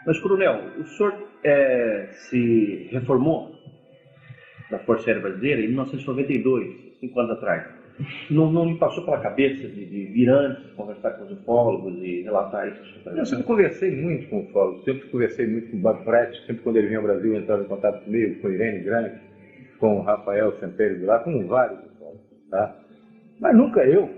Mas, coronel, o senhor se reformou da Força Aérea Brasileira em 1992, 5 anos atrás. Não me passou pela cabeça de vir antes, conversar com os ufólogos e relatar isso? Eu sempre conversei muito com ufólogos, sempre conversei muito com o Bob Pratt, sempre quando ele vinha ao Brasil entrava em contato comigo, com Irene Grande, com o Rafael Semperi lá, com vários ufólogos, tá? Mas nunca eu,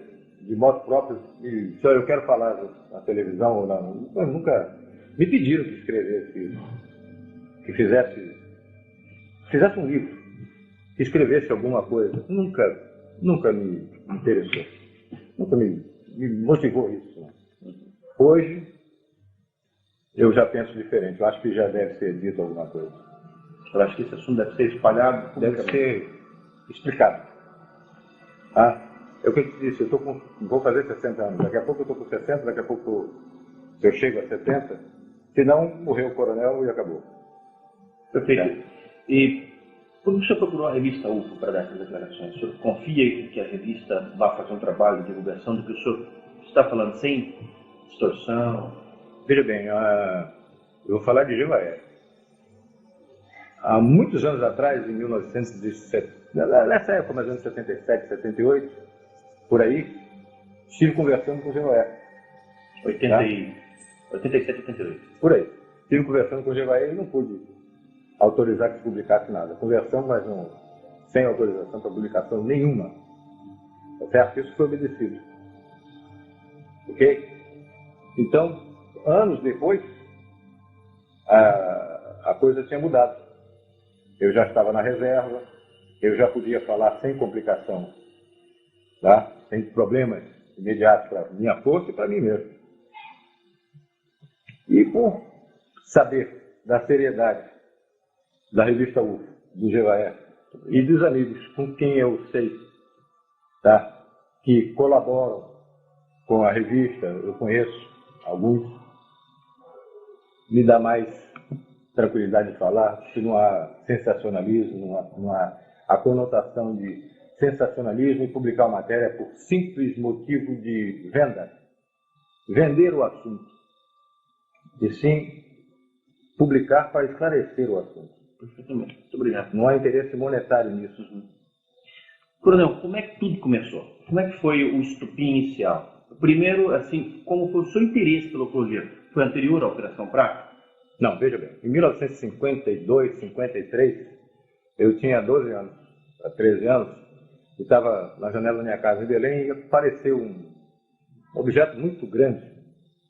de modo próprio, se eu quero falar na televisão ou não, nunca me pediram que escrevesse, que fizesse um livro, que escrevesse alguma coisa. Nunca me interessou. Nunca me motivou isso. Hoje, eu já penso diferente. Eu acho que já deve ser dito alguma coisa. Eu acho que esse assunto deve ser espalhado, deve ser explicado. Ah, é o que eu te disse, vou fazer 60 anos. Daqui a pouco eu estou com 60, daqui a pouco eu chego a 70. Se não, morreu o coronel e acabou. Perfeito. E por que o senhor procurou a revista UFO para dar essas declarações? O senhor confia que a revista vá fazer um trabalho de divulgação do que o senhor está falando sem distorção? Veja bem, eu vou falar de Jevaé. Há muitos anos atrás, em 1970, nessa época, mais ou menos 77, 78, por aí, estive conversando com o Jevaé. 87, 88. Por aí. Estive conversando com o Jevaé e não pude autorizar que se publicasse nada. Conversamos, mas não, sem autorização para publicação nenhuma. Tá certo? Isso foi obedecido. Ok? Então, anos depois, a coisa tinha mudado. Eu já estava na reserva, eu já podia falar sem complicação, tá? Sem problemas imediatos para minha força e para mim mesmo. E por saber da seriedade da revista UFO, do Jevaé, e dos amigos com quem eu sei, tá, que colaboram com a revista, eu conheço alguns, me dá mais tranquilidade de falar, que não há sensacionalismo, não há a conotação de sensacionalismo e publicar uma matéria por simples motivo de venda, vender o assunto, e sim publicar para esclarecer o assunto. Perfeitamente. Muito obrigado. Não há interesse monetário nisso. Coronel, como é que tudo começou? Como é que foi o estupim inicial? Primeiro, assim, como foi o seu interesse pela ufologia? Foi anterior à Operação Prato? Não, veja bem. Em 1952, 53, eu tinha 12 anos, 13 anos, e estava na janela da minha casa em Belém e apareceu um objeto muito grande,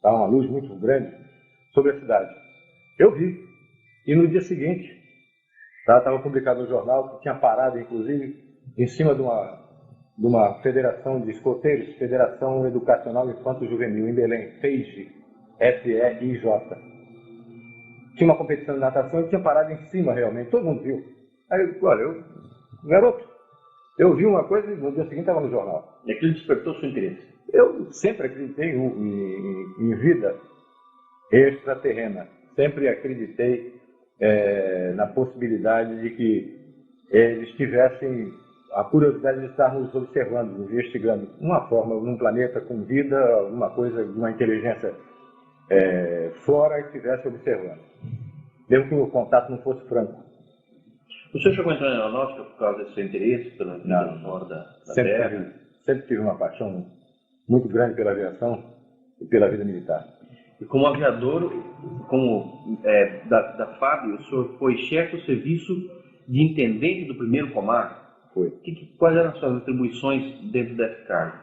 tá? Uma luz muito grande sobre a cidade. Eu vi. E no dia seguinte, estava publicado no jornal que tinha parado, inclusive, em cima de uma federação de escoteiros, Federação Educacional Infanto-Juvenil, em Belém, FEIJ, F-E-I-J. Tinha uma competição de natação e tinha parado em cima, realmente, todo mundo viu. Aí, olha, garoto, eu vi uma coisa e no dia seguinte estava no jornal. E aquilo despertou seu interesse? Eu sempre acreditei em vida extraterrena. Sempre acreditei na possibilidade de que eles tivessem a curiosidade de estar nos observando, investigando uma forma, num planeta com vida, alguma coisa, de uma inteligência fora e estivesse observando. Mesmo que o contato não fosse franco. O senhor chegou a entrar na aeronáutica por causa desse seu interesse pela vida fora da Terra? Sempre tive uma paixão muito grande pela aviação e pela vida militar. E como aviador, da FAB, o senhor foi chefe do serviço de intendente do primeiro comando? Foi. Quais eram as suas atribuições dentro desse cargo?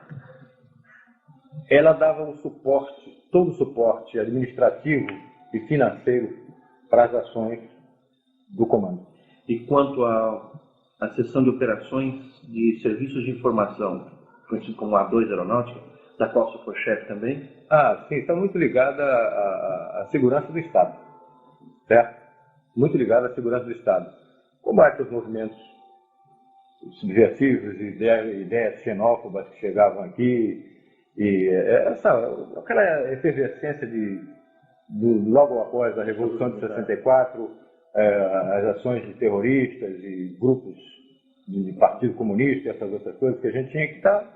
Ela dava um suporte, todo o suporte administrativo e financeiro para as ações do comando. E quanto à seção de operações de serviços de informação, conhecido como A2 Aeronáutica, da qual o senhor foi chefe também? Sim, está muito ligada à segurança do Estado, certo? Muito ligada à segurança do Estado. Combate aos movimentos subversivos, ideias xenófobas que chegavam aqui, e aquela efervescência logo após a Revolução de 64, as ações de terroristas e grupos de Partido Comunista, essas outras coisas que a gente tinha que estar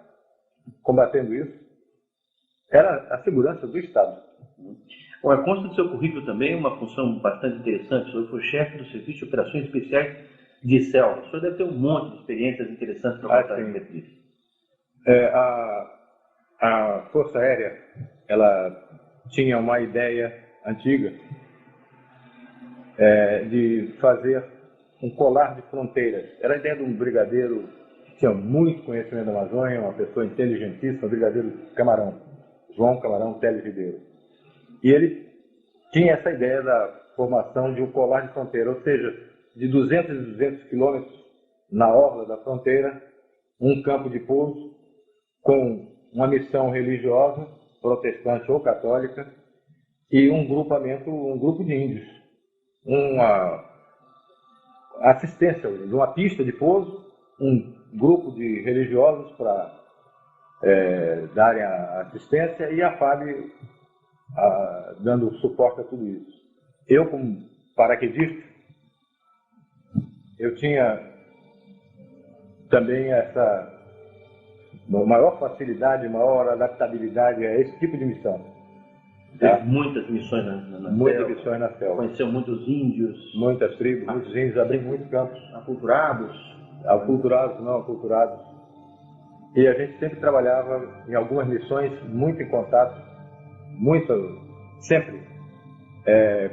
combatendo isso. Era a segurança do Estado. Olha, consta do seu currículo também uma função bastante interessante. O senhor foi chefe do Serviço de Operações Especiais de Selva. O senhor deve ter um monte de experiências interessantes para contar a respeito disso. A Força Aérea, ela tinha uma ideia antiga de fazer um colar de fronteiras. Era a ideia de um brigadeiro que tinha muito conhecimento da Amazônia, uma pessoa inteligentíssima, o brigadeiro Camarão, João Camarão Teles Ribeiro. E ele tinha essa ideia da formação de um colar de fronteira, ou seja, de 200 e 200 quilômetros na orla da fronteira, um campo de pouso com uma missão religiosa, protestante ou católica, e um grupo de índios. Uma assistência de uma pista de pouso, um grupo de religiosos para darem a assistência e a FAB dando suporte a tudo isso. Eu, como paraquedista, eu tinha também essa maior facilidade, maior adaptabilidade a esse tipo de missão. Teve muitas missões na Muitas selva. missões na selva. Conheceu muitos índios. Muitas tribos, muitos índios, abriu muitos campos. Aculturados. Aculturados, não aculturados. E a gente sempre trabalhava em algumas missões, muito em contato, sempre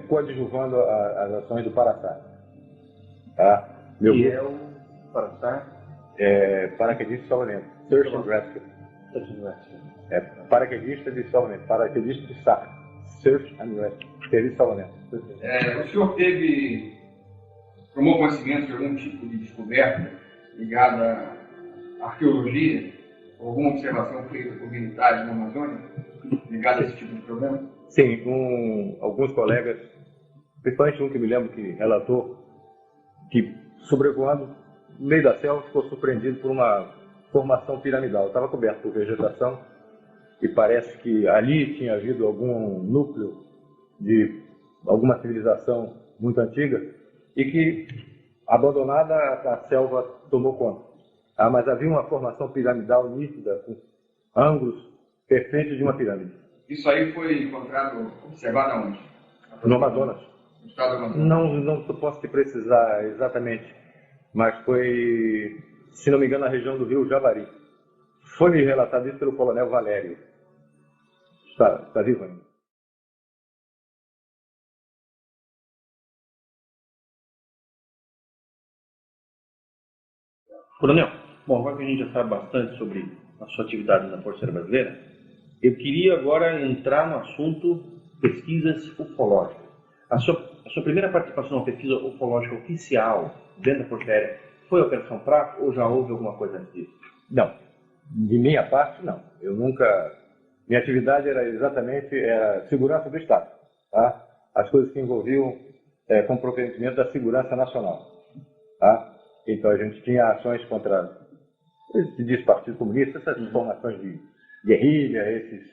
coadjuvando as ações do Paraçá. Tá? Que é o Paraçá? Paraquedista de salvamento. Search and Rescue. Paraquedista de salvamento. Paraquedista de SAR. Search and Rescue. Serviço de salvamento. O senhor tomou conhecimento de algum tipo de descoberta ligada à arqueologia? Alguma observação feita por militares na Amazônia ligada a esse tipo de problema? Sim, com alguns colegas, principalmente um que me lembro que relatou que, sobrevoando no meio da selva, ficou surpreendido por uma formação piramidal. Estava coberto por vegetação e parece que ali tinha havido algum núcleo de alguma civilização muito antiga e que, abandonada, a selva tomou conta. Mas havia uma formação piramidal nítida, com ângulos perfeitos de uma pirâmide. Isso aí foi encontrado, observado aonde? No Amazonas. No estado do Amazonas? Não posso te precisar exatamente, mas foi, se não me engano, na região do Rio Javari. Foi-me relatado isso pelo coronel Valério. Está vivo ainda. Coronel, bom, agora que a gente já sabe bastante sobre a sua atividade na Força Aérea Brasileira, eu queria agora entrar no assunto pesquisas ufológicas. A sua primeira participação na pesquisa ufológica oficial dentro da Força Aérea foi a Operação Prato ou já houve alguma coisa antes disso? Não. De minha parte, não. Eu nunca... Minha atividade era exatamente segurança do Estado. Tá? As coisas que envolviam comprometimento da segurança nacional. Tá? Então, a gente tinha ações contra, se diz Partido Comunista, essas formações de guerrilha, esses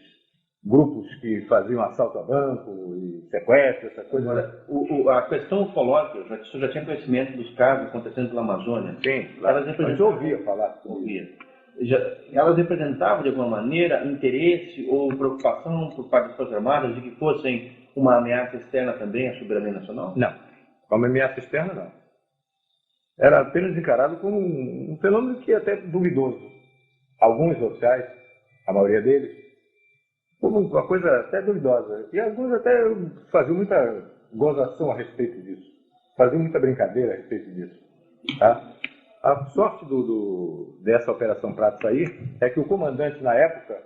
grupos que faziam assalto a banco e sequestro, essa coisa. Agora, a questão ufológica, o senhor já tinha conhecimento dos casos acontecendo pela Amazônia? Sim, elas a gente ouvia falar. Elas representavam, de alguma maneira, interesse ou preocupação por parte das Forças Armadas de que fossem uma ameaça externa também à soberania nacional? Não. Como ameaça externa, não. Era apenas encarado como um fenômeno que é até duvidoso. Alguns oficiais, a maioria deles, como uma coisa até duvidosa. E alguns até faziam muita gozação a respeito disso. Faziam muita brincadeira a respeito disso. Tá? A sorte dessa Operação Prato sair é que o comandante, na época,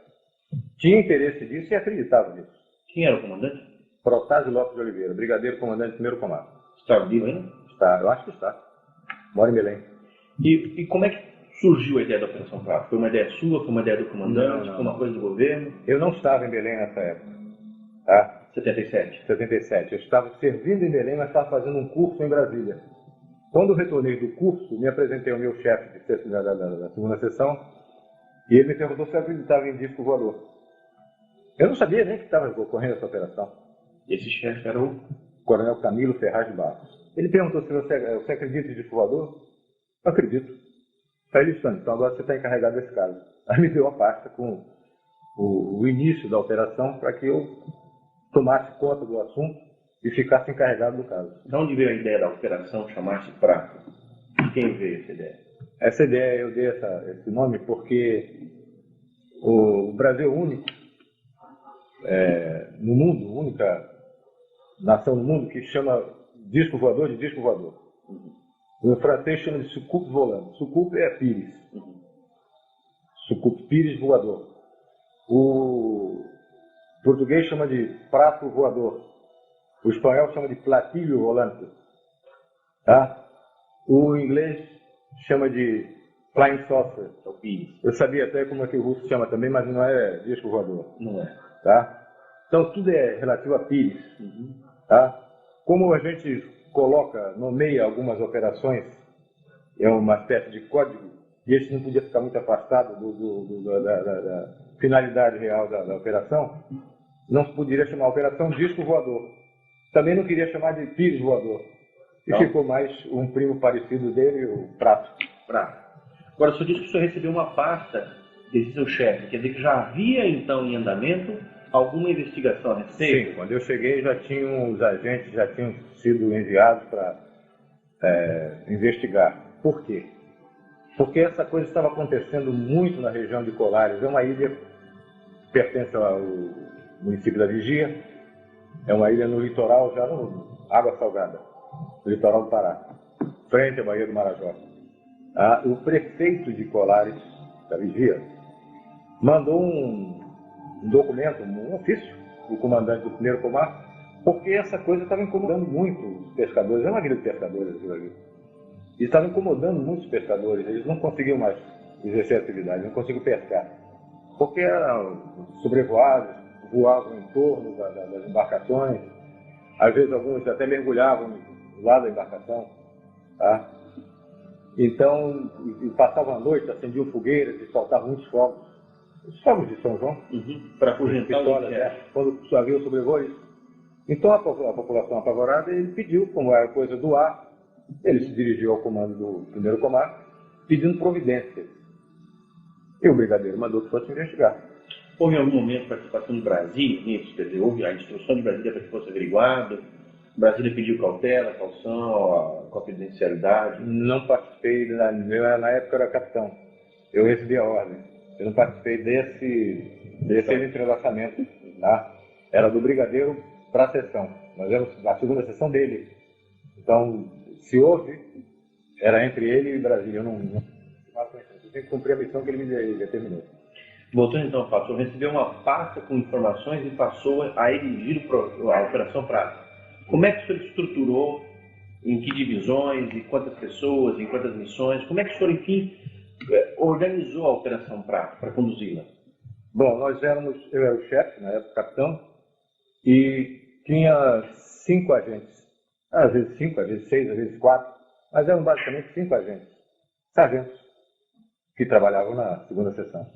tinha interesse nisso e acreditava nisso. Quem era o comandante? Protásio Lopes de Oliveira, brigadeiro comandante do primeiro comando. Está vivo ainda? Está, eu acho que está. Mora em Belém. E como é que surgiu a ideia da Operação Prato? Foi uma ideia sua? Foi uma ideia do comandante? Não. Foi uma coisa do governo? Eu não estava em Belém nessa época. Tá? 77. 77. Eu estava servindo em Belém, mas estava fazendo um curso em Brasília. Quando eu retornei do curso, me apresentei ao meu chefe da segunda sessão e ele me perguntou se eu acreditava em disco voador. Eu não sabia nem que estava ocorrendo essa operação. Esse chefe era o Coronel Camilo Ferraz de Barros. Ele perguntou se você acredita em disco voador? Eu acredito. Falei, então agora você está encarregado desse caso. Aí me deu a pasta com o início da operação para que eu tomasse conta do assunto e ficasse encarregado do caso. De onde veio a ideia da operação chamar-se Prato? De quem veio essa ideia? Essa ideia, eu dei esse nome porque o Brasil é o único no mundo, única nação no mundo que chama disco voador de disco voador. O francês chama de soucoupe volante. Soucoupe é pires. Soucoupe, pires voador. O português chama de prato voador. O espanhol chama de platilho volante. Tá? O inglês chama de flying saucer. É o Pires. Eu sabia até como é que o russo chama também, mas não é disco voador. Não é. Tá? Então tudo é relativo a pires. Tá? Como a gente nomeia algumas operações, é uma espécie de código, e esse não podia ficar muito afastado da finalidade real da operação, não se poderia chamar a operação disco voador. Também não queria chamar de pires voador. E Não. ficou mais um primo parecido dele, o Prato. Prato. Agora, o senhor disse que o senhor recebeu uma pasta desse seu chefe, quer dizer que já havia então em andamento alguma investigação a respeito? Sim, quando eu cheguei os agentes já tinham sido enviados para investigar. Por quê? Porque essa coisa estava acontecendo muito na região de Colares. É uma ilha que pertence ao município da Vigia, é uma ilha no litoral, já no Água Salgada, no litoral do Pará, frente à Baía do Marajó. O prefeito de Colares, da Vigia, mandou um documento, um ofício, o comandante do primeiro comar, porque essa coisa estava incomodando muito os pescadores. É uma ilha de pescadores aquilo ali. E estava incomodando muitos pescadores. Eles não conseguiam mais exercer atividade, não conseguiam pescar. Porque eram sobrevoados, voavam em torno das embarcações. Às vezes alguns até mergulhavam do lado da embarcação. Tá? Então, passavam a noite, acendiam fogueiras e soltavam muitos fogos. Os fogos de São João. Para afugentar o pistolas, quando havia o sobrevoo, isso. Então a população apavorada, ele pediu, como era coisa do ar, ele se dirigiu ao comando do primeiro comar, pedindo providência. E o brigadeiro mandou que fosse investigar. Houve em algum momento participação de Brasília nisso? Quer dizer, houve a instrução de Brasília para que fosse averiguado? Brasília pediu cautela, caução, confidencialidade? Não participei, na época eu era capitão. Eu recebi a ordem. Eu não participei desse entrelaçamento. Tá? Era do brigadeiro para a sessão. Nós éramos a segunda sessão dele. Então, se houve, era entre ele e Brasília. Eu tenho que cumprir a missão que ele me determinou. Voltando então ao fato, o senhor recebeu uma pasta com informações e passou a dirigir a Operação Prato. Como é que o senhor estruturou, em que divisões, em quantas pessoas, em quantas missões? Como é que o senhor, enfim, organizou a Operação Prato para conduzi-la? Bom, eu era o chefe, na época capitão, e tinha 5 agentes. Às vezes 5, às vezes 6, às vezes 4, mas eram basicamente 5 agentes, sargentos, que trabalhavam na segunda sessão.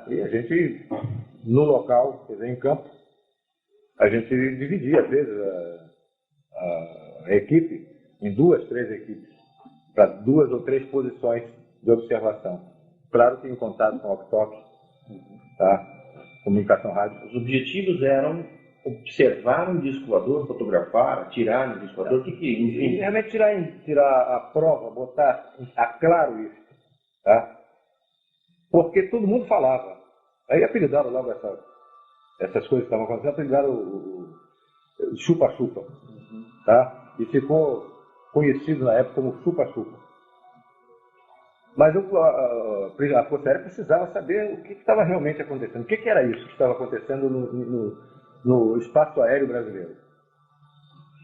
E a gente, no local, quer dizer, em campo, a gente dividia, às vezes, a equipe em 2, 3 equipes, para 2 ou 3 posições de observação. Claro que em contato com o walkie-talkie, tá? Comunicação rádio. Os objetivos eram observar um disco voador, fotografar, atirar no disco voador, enfim. Realmente tirar a prova, botar a claro isso, tá? Porque todo mundo falava. Aí apelidaram logo essas coisas que estavam acontecendo, apelidaram o chupa-chupa, tá? E ficou conhecido na época como chupa-chupa. Mas a Força Aérea precisava saber o que estava realmente acontecendo. O que era isso que estava acontecendo no espaço aéreo brasileiro?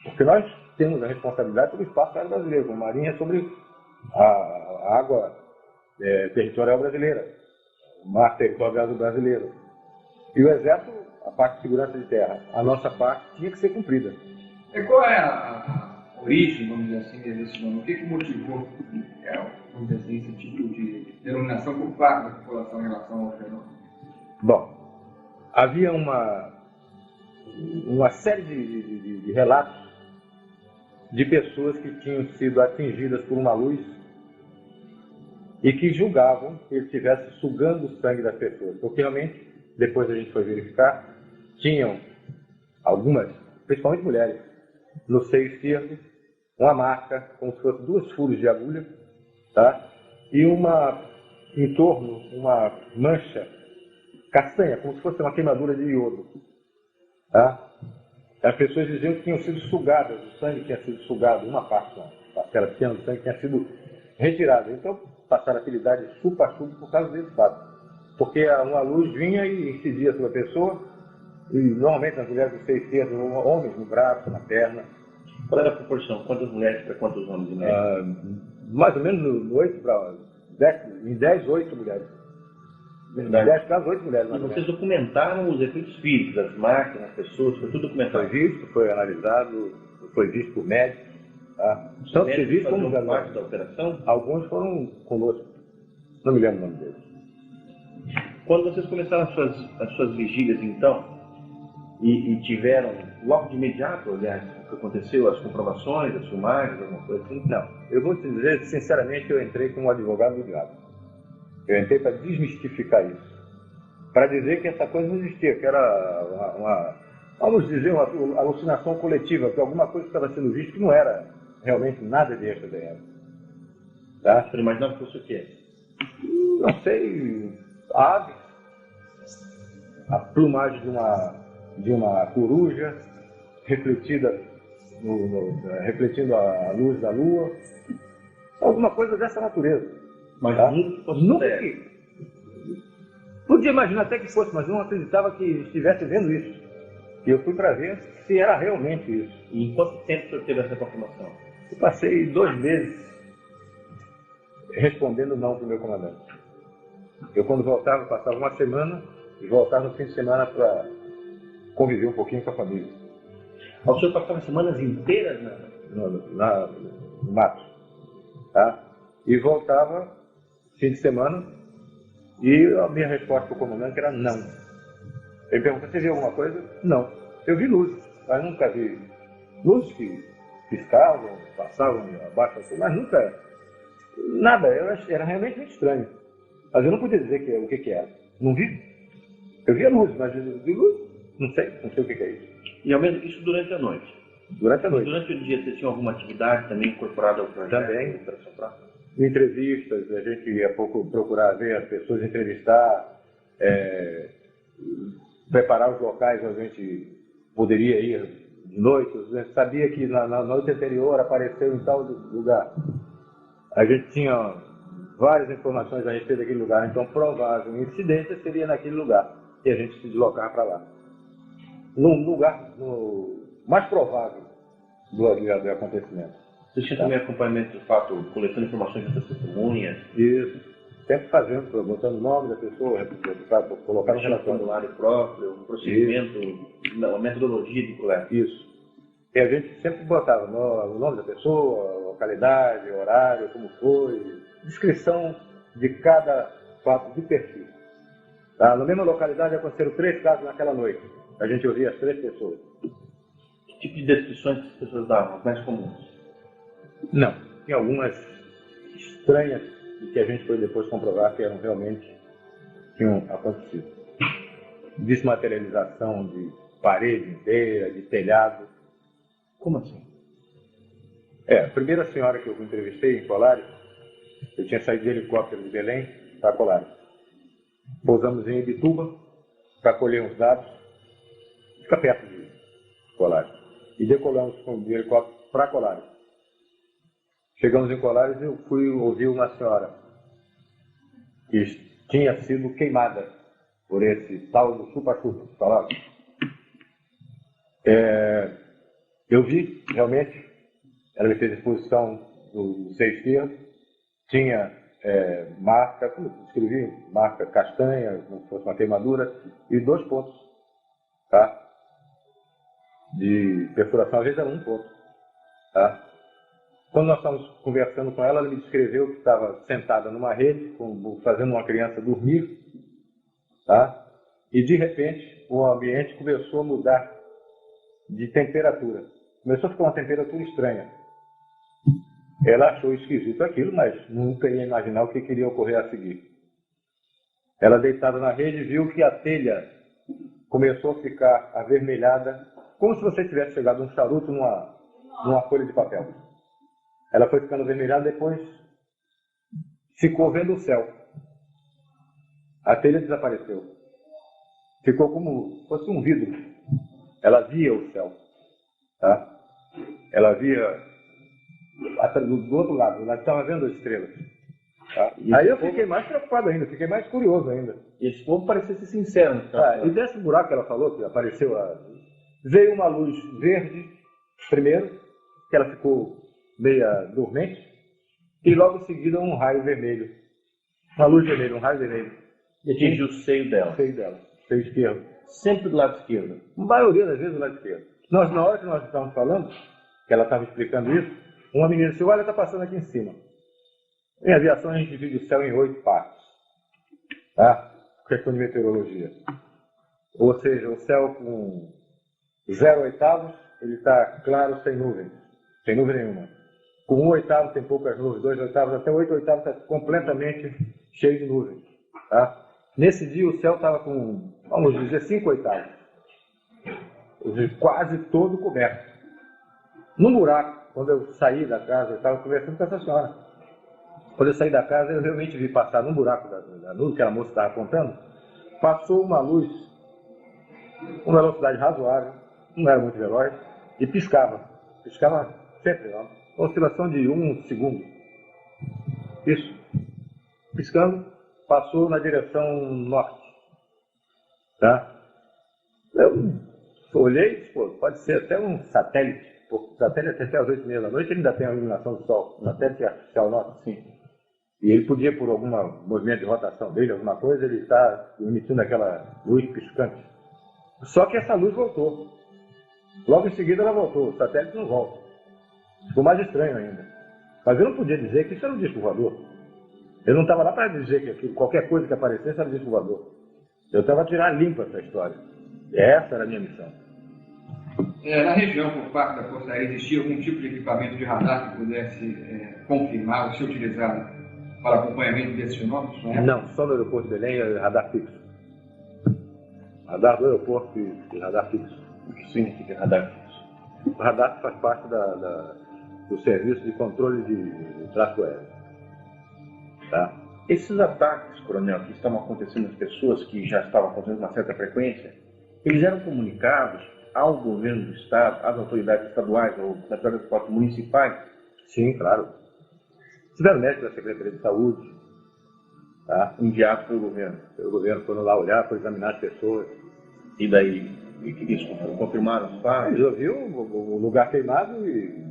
Porque nós temos a responsabilidade sobre o espaço aéreo brasileiro, como Marinha sobre a água territorial brasileira, o mar territorial brasileiro. E o Exército, a parte de segurança de terra, a nossa parte tinha que ser cumprida. E qual é a origem, vamos dizer assim, desse nome? O que motivou, vamos dizer assim, esse tipo de denominação por parte da população em relação ao fenômeno? Bom, havia uma série de relatos de pessoas que tinham sido atingidas por uma luz e que julgavam que ele estivesse sugando o sangue das pessoas. Porque realmente, depois a gente foi verificar, tinham algumas, principalmente mulheres, no seio esquerdo, uma marca, como se fosse 2 furos de agulha, tá? E em torno, uma mancha castanha, como se fosse uma queimadura de iodo. Tá? As pessoas diziam que tinham sido sugadas, o sangue tinha sido sugado, uma parcela pequena do sangue tinha sido retirada. Então, passaram a apelidar de chupa-chupa por causa desse fato. Porque uma luz vinha e incidia sobre a pessoa, e normalmente nas mulheres do seio esquerdo, homens no braço, na perna. Qual era a proporção? Quantas mulheres para quantos homens? Mais ou menos 8 para 10, em 10, 8 mulheres. Em 10 casos, 8 mulheres. E vocês documentaram os efeitos físicos, das marcas, das pessoas, foi tudo documentado? Foi visto, foi analisado, foi visto por médicos. Tá? Tanto serviço como parte da operação? Alguns foram conosco. Não me lembro o nome deles. Quando vocês começaram as suas vigílias, então, e tiveram, logo de imediato, aliás, o que aconteceu, as comprovações, as filmagens, alguma coisa assim? Não. Eu vou te dizer, sinceramente, eu entrei como advogado do diabo. Eu entrei para desmistificar isso. Para dizer que essa coisa não existia, que era vamos dizer, uma alucinação coletiva, que alguma coisa estava sendo vista que não era realmente nada de extraterrestre. Tá? Você imaginava que fosse o quê? Não sei, ave, a plumagem de uma coruja, refletindo a luz da lua, alguma coisa dessa natureza. Mas tá? nunca que... Podia imaginar até que fosse, mas não acreditava que estivesse vendo isso. E eu fui para ver se era realmente isso. E em quanto tempo o senhor teve essa confirmação? Eu passei 2 meses respondendo não para o meu comandante. Eu, quando voltava, passava uma semana e voltava no fim de semana para conviver um pouquinho com a família. O senhor passava semanas inteiras no mato. Tá? E voltava fim de semana e a minha resposta para o comandante era não. Ele perguntou, você viu alguma coisa? Não. Eu vi luzes, mas nunca vi luzes que piscavam, passavam abaixo assim, mas nunca, nada. Era realmente muito estranho. Mas eu não podia dizer o que era. Não vi. Eu via luz, mas eu vi luz, não sei o que é isso. E ao menos isso durante a noite? Durante a noite. Durante o dia, vocês tinham alguma atividade também incorporada ao projeto? Também. Entrevistas, a gente ia procurar ver as pessoas, entrevistar, preparar os locais onde a gente poderia ir de noite. A gente sabia que na noite anterior apareceu em tal lugar. A gente tinha várias informações a respeito daquele lugar, então provável incidência seria naquele lugar e a gente se deslocar para lá. No lugar mais provável do acontecimento. Vocês tinham também acompanhamento do fato, coletando informações dessas testemunhas? Isso. Sempre fazendo, botando o nome da pessoa, para colocar no relatório. Um formulário próprio, um procedimento, uma metodologia de coleta. Isso. E a gente sempre botava o nome da pessoa, localidade, horário, como foi, descrição de cada fato de perfil. Tá? Na mesma localidade aconteceram 3 casos naquela noite. A gente ouvia as 3 pessoas. Que tipo de descrições que as pessoas davam, as mais comuns? Não. Tinha algumas estranhas e que a gente foi depois comprovar que eram realmente tinham acontecido. Desmaterialização de parede inteira, de telhado. Como assim? A primeira senhora que eu entrevistei em Colares, eu tinha saído de helicóptero de Belém para Colares. Pousamos em Ibituba para colher uns dados, fica perto de Colares. E decolamos com o helicóptero para Colares. Chegamos em Colares e eu fui ouvir uma senhora que tinha sido queimada por esse tal do chupa-chupa, falava. Eu vi, realmente, ela me fez exposição do seio esquerdo, tinha marca, como eu escrevi, marca castanha, como se fosse uma queimadura, e 2 pontos, tá? De perfuração, às vezes era 1 ponto, tá? Quando nós estávamos conversando com ela, ela me descreveu que estava sentada numa rede, fazendo uma criança dormir, tá? E de repente o ambiente começou a mudar de temperatura. Começou a ficar uma temperatura estranha. Ela achou esquisito aquilo, mas nunca ia imaginar o que iria ocorrer a seguir. Ela, deitada na rede, viu que a telha começou a ficar avermelhada como se você tivesse chegado um charuto numa folha de papel. Ela foi ficando avermelhada, depois ficou vendo o céu. A telha desapareceu. Ficou como se fosse um vidro. Ela via o céu. Tá? Ela via do outro lado, ela estava vendo as estrelas. Tá? Aí eu fiquei mais preocupado ainda, fiquei mais curioso ainda. E esse povo parecia ser sincero. E desse buraco que ela falou, que apareceu, veio uma luz verde, primeiro, que ela ficou meia dormente, e logo em seguida um raio vermelho. Uma luz vermelha, um raio vermelho. E atingiu o seio dela. Seio esquerdo. Sempre do lado esquerdo. A maioria das vezes do lado esquerdo. Na hora que nós estávamos falando, que ela estava explicando isso, uma menina disse, olha, está passando aqui em cima. Em aviação a gente divide o céu em 8 partes. Tá? Questão de meteorologia. Ou seja, o céu com 0 oitavos, ele está claro, sem nuvens. Sem nuvem nenhuma. Com 1 oitavo tem poucas nuvens, 2 oitavos, até 8 oitavos está completamente cheio de nuvens. Tá? Nesse dia o céu estava com, vamos dizer, 5 oitavos. Ou seja, quase todo coberto. No buraco, quando eu saí da casa, eu estava conversando com essa senhora. Quando eu saí da casa, eu realmente vi passar num buraco da nuvem que a moça estava apontando, passou uma luz, com velocidade razoável, não era muito veloz, e piscava. Piscava sempre, uma oscilação de 1 segundo. Isso. Piscando, passou na direção norte. Tá? Eu olhei e disse, pô, pode ser até um satélite. O satélite até às 8h30 da noite ele ainda tem a iluminação do Sol. O satélite artificial nosso, sim. E ele podia, por algum movimento de rotação dele, alguma coisa, ele está emitindo aquela luz piscante. Só que essa luz voltou. Logo em seguida ela voltou. O satélite não volta. Ficou mais estranho ainda. Mas eu não podia dizer que isso era um disco voador. Eu não estava lá para dizer que aquilo, qualquer coisa que aparecesse era um disco voador. Eu estava a tirar limpa essa história. E essa era a minha missão. Na região, por parte da Força Aérea, existia algum tipo de equipamento de radar que pudesse confirmar ou ser utilizado para acompanhamento desses fenômenos? Não, só no aeroporto de Belém é radar fixo. Radar do aeroporto e radar fixo. O que significa radar fixo? O radar faz parte do serviço de controle de tráfego aéreo. Tá? Esses ataques, coronel, que estavam acontecendo às pessoas, que já estavam acontecendo com uma certa frequência, eles eram comunicados ao governo do Estado, às autoridades estaduais ou nas autoridades municipais? Sim, claro. Tiveram médicos da Secretaria de Saúde, tá? Enviados pelo governo. O governo foram lá olhar, foram examinar as pessoas. E daí, eles confirmaram os fatos? Eles ouviam o lugar queimado e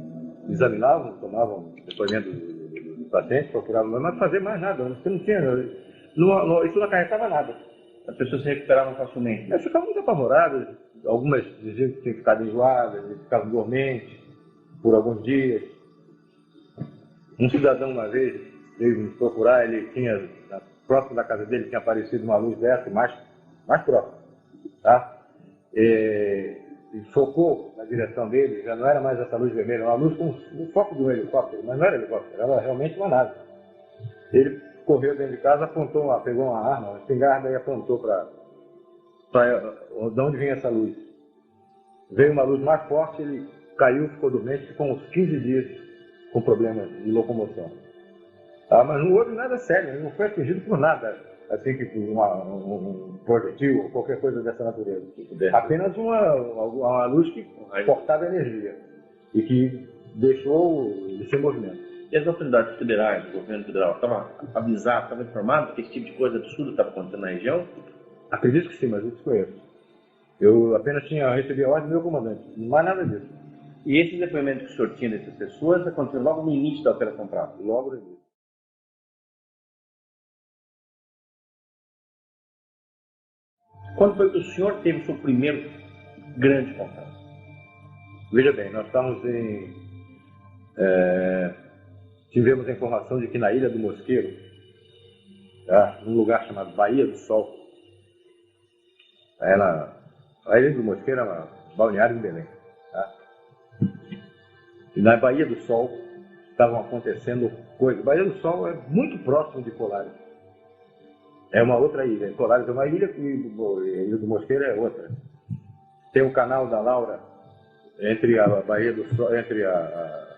examinavam, tomavam depoimento do paciente, procuravam, mas não fazer mais nada. Você não tinha, isso não acarretava nada. As pessoas se recuperavam facilmente. Elas ficavam muito apavoradas. Algumas diziam que tinham ficado enjoadas, ficavam dormentes por alguns dias. Um cidadão uma vez veio me procurar, ele tinha, próximo da casa dele, tinha aparecido uma luz dessa, mais próximo. Tá? E focou na direção dele, já não era mais essa luz vermelha, uma luz com o foco de um helicóptero, mas não era helicóptero, era realmente uma nave. Ele correu dentro de casa, pegou uma arma, uma espingarda e apontou para de onde vinha essa luz. Veio uma luz mais forte, ele caiu, ficou dormente, ficou uns 15 dias com problemas de locomoção. Tá? Mas não houve nada sério, ele não foi atingido por nada, assim que um projetil ou qualquer coisa dessa natureza. Apenas uma luz que cortava energia e que deixou ele sem movimento. E as autoridades federais, o governo federal, estavam avisados, estavam informados que esse tipo de coisa absurda estava acontecendo na região? Acredito que sim, mas eu desconheço. Eu apenas recebi a ordem do meu comandante, não mais nada disso. E esses depoimentos que o senhor tinha dessas pessoas aconteceram logo no início da Operação Prato? Logo no início. Quando foi que o senhor teve o seu primeiro grande contato? Veja bem, nós estávamos tivemos a informação de que na Ilha do Mosqueiro, tá, num lugar chamado Baía do Sol, a Ilha do Mosqueiro é uma balneário em Belém. Tá? E na Baía do Sol estavam acontecendo coisas. Baía do Sol é muito próximo de Colares. É uma outra ilha. Colares é uma ilha e a Ilha do Mosqueiro é outra. Tem o canal da Laura, entre a Baía do Sol, entre a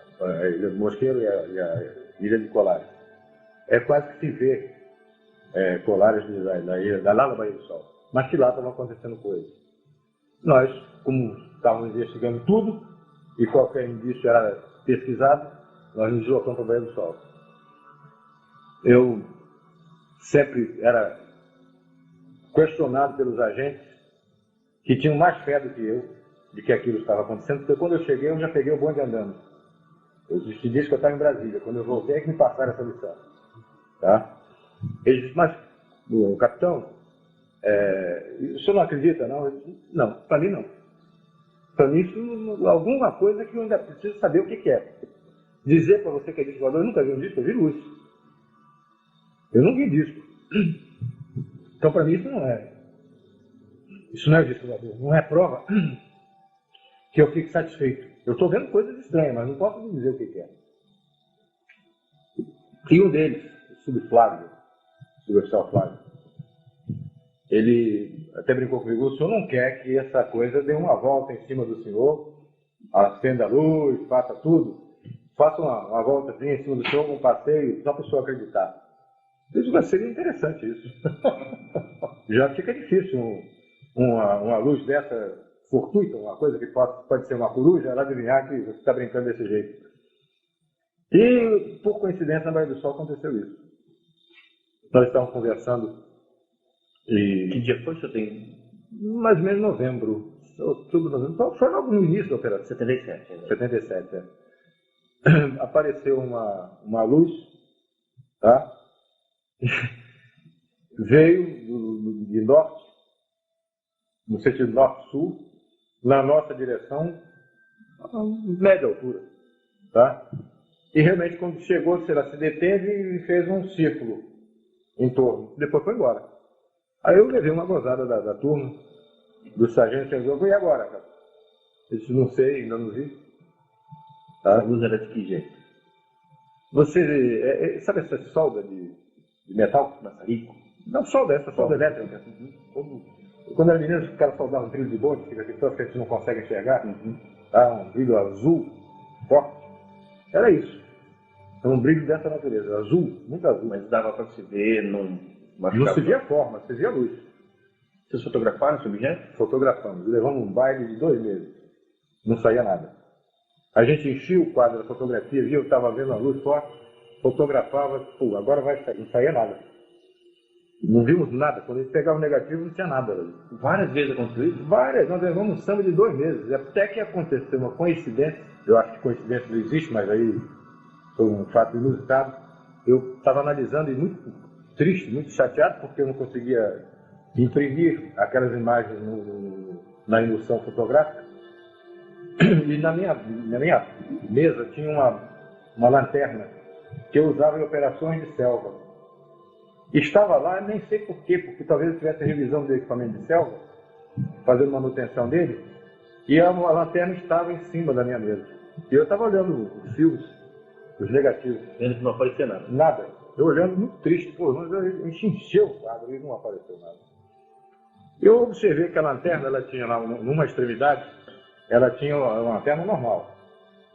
Ilha do Mosqueiro e a Ilha de Colares. É quase que se vê Colares lá na Baía do Sol. Mas que lá estavam acontecendo coisas. Nós, como estávamos investigando tudo, e qualquer indício era pesquisado, nós nos deslocamos para a Baía do Sol. Eu sempre era questionado pelos agentes que tinham mais fé do que eu, de que aquilo estava acontecendo, porque quando eu cheguei, eu já peguei o bonde andando. Eu disse que eu estava em Brasília. Quando eu voltei, é que me passaram essa lição. Tá? Ele disse, mas, o capitão, o senhor não acredita, não? Eu disse, não, para mim não. Para mim, isso alguma coisa que eu ainda preciso saber o que é. Dizer para você que é disco voador, eu nunca vi um disco, eu vi luz. Eu não vi disco. Então, para mim, isso não é. Isso não é disco voador. Não é prova que eu fique satisfeito. Eu estou vendo coisas estranhas, mas não posso dizer o que é. E um deles, o suboficial Flávio, ele até brincou comigo, o senhor não quer que essa coisa dê uma volta em cima do senhor, acenda a luz, faça tudo, faça uma voltazinha em cima do senhor, um passeio, só para o senhor acreditar. Eu disse, mas seria interessante isso. Já fica difícil uma luz dessa fortuita, uma coisa que pode ser uma coruja, ela adivinhar que você está brincando desse jeito. E, por coincidência, na Baía do Sol aconteceu isso. Nós estávamos conversando e... Que dia foi, senhor tem? Mais ou menos novembro, outubro, novembro. Então, foi logo no início da operação. 77. Né? 77, é. Apareceu uma luz, tá? Veio de norte, no sentido norte-sul, na nossa direção, a média altura, tá? E realmente, quando chegou, ela se deteve e fez um círculo em torno. Depois foi embora. Aí eu levei uma gozada da turma, do sargento, e eu e agora, cara? Eu disse, não sei, ainda não vi. Tá? A luz era de que jeito? Você, sabe essa solda de metal? Maçarico? Não, solda, essa solda elétrica. Quando era menino, os caras soldavam um brilho de bonde, fica aqui, que a gente não consegue enxergar. Tá? Um brilho azul, forte. Era isso. É um brilho dessa natureza, azul, muito azul. Mas dava para se ver, não se via forma, se via luz. Vocês fotografaram esse objeto? Fotografamos. Levamos um baile de 2 meses. Não saía nada. A gente enchia o quadro da fotografia, via, eu estava vendo a luz forte, fotografava, pô, agora vai sair, não saía nada. Não vimos nada. Quando a gente pegava o negativo, não tinha nada. Várias vezes aconteceu isso? Várias. Nós levamos um samba de 2 meses. Até que aconteceu uma coincidência. Eu acho que coincidência não existe, mas aí foi um fato inusitado. Eu estava analisando e muito triste, muito chateado, porque eu não conseguia imprimir aquelas imagens na emulsão fotográfica. E na minha mesa tinha uma lanterna que eu usava em operações de selva. Estava lá, nem sei por quê, porque talvez eu tivesse revisão do equipamento de selva, fazendo manutenção dele, e a lanterna estava em cima da minha mesa. E eu estava olhando os filmes, os negativos. Vendo que não aparecia nada. Nada. Eu olhando muito triste, pô, a gente encheu o quadro e não apareceu nada. Eu observei que a lanterna, ela tinha lá, numa extremidade, ela tinha uma lanterna normal.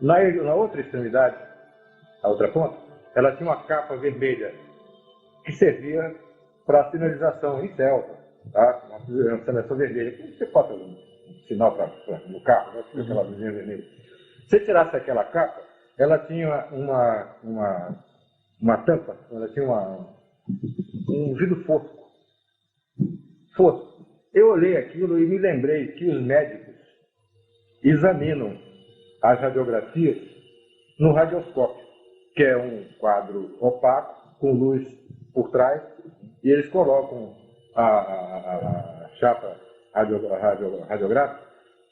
Na outra extremidade, a outra ponta, ela tinha uma capa vermelha, que servia para sinalização em selva, tá? Uma sinalização vermelha. Você bota um sinal no carro, né? Fica aquela luzinha vermelha. Se você tirasse aquela capa, ela tinha uma tampa, ela tinha um vidro fosco. Fosco. Eu olhei aquilo e me lembrei que os médicos examinam as radiografias no radioscópio, que é um quadro opaco, com luz por trás, e eles colocam a chapa radiográfica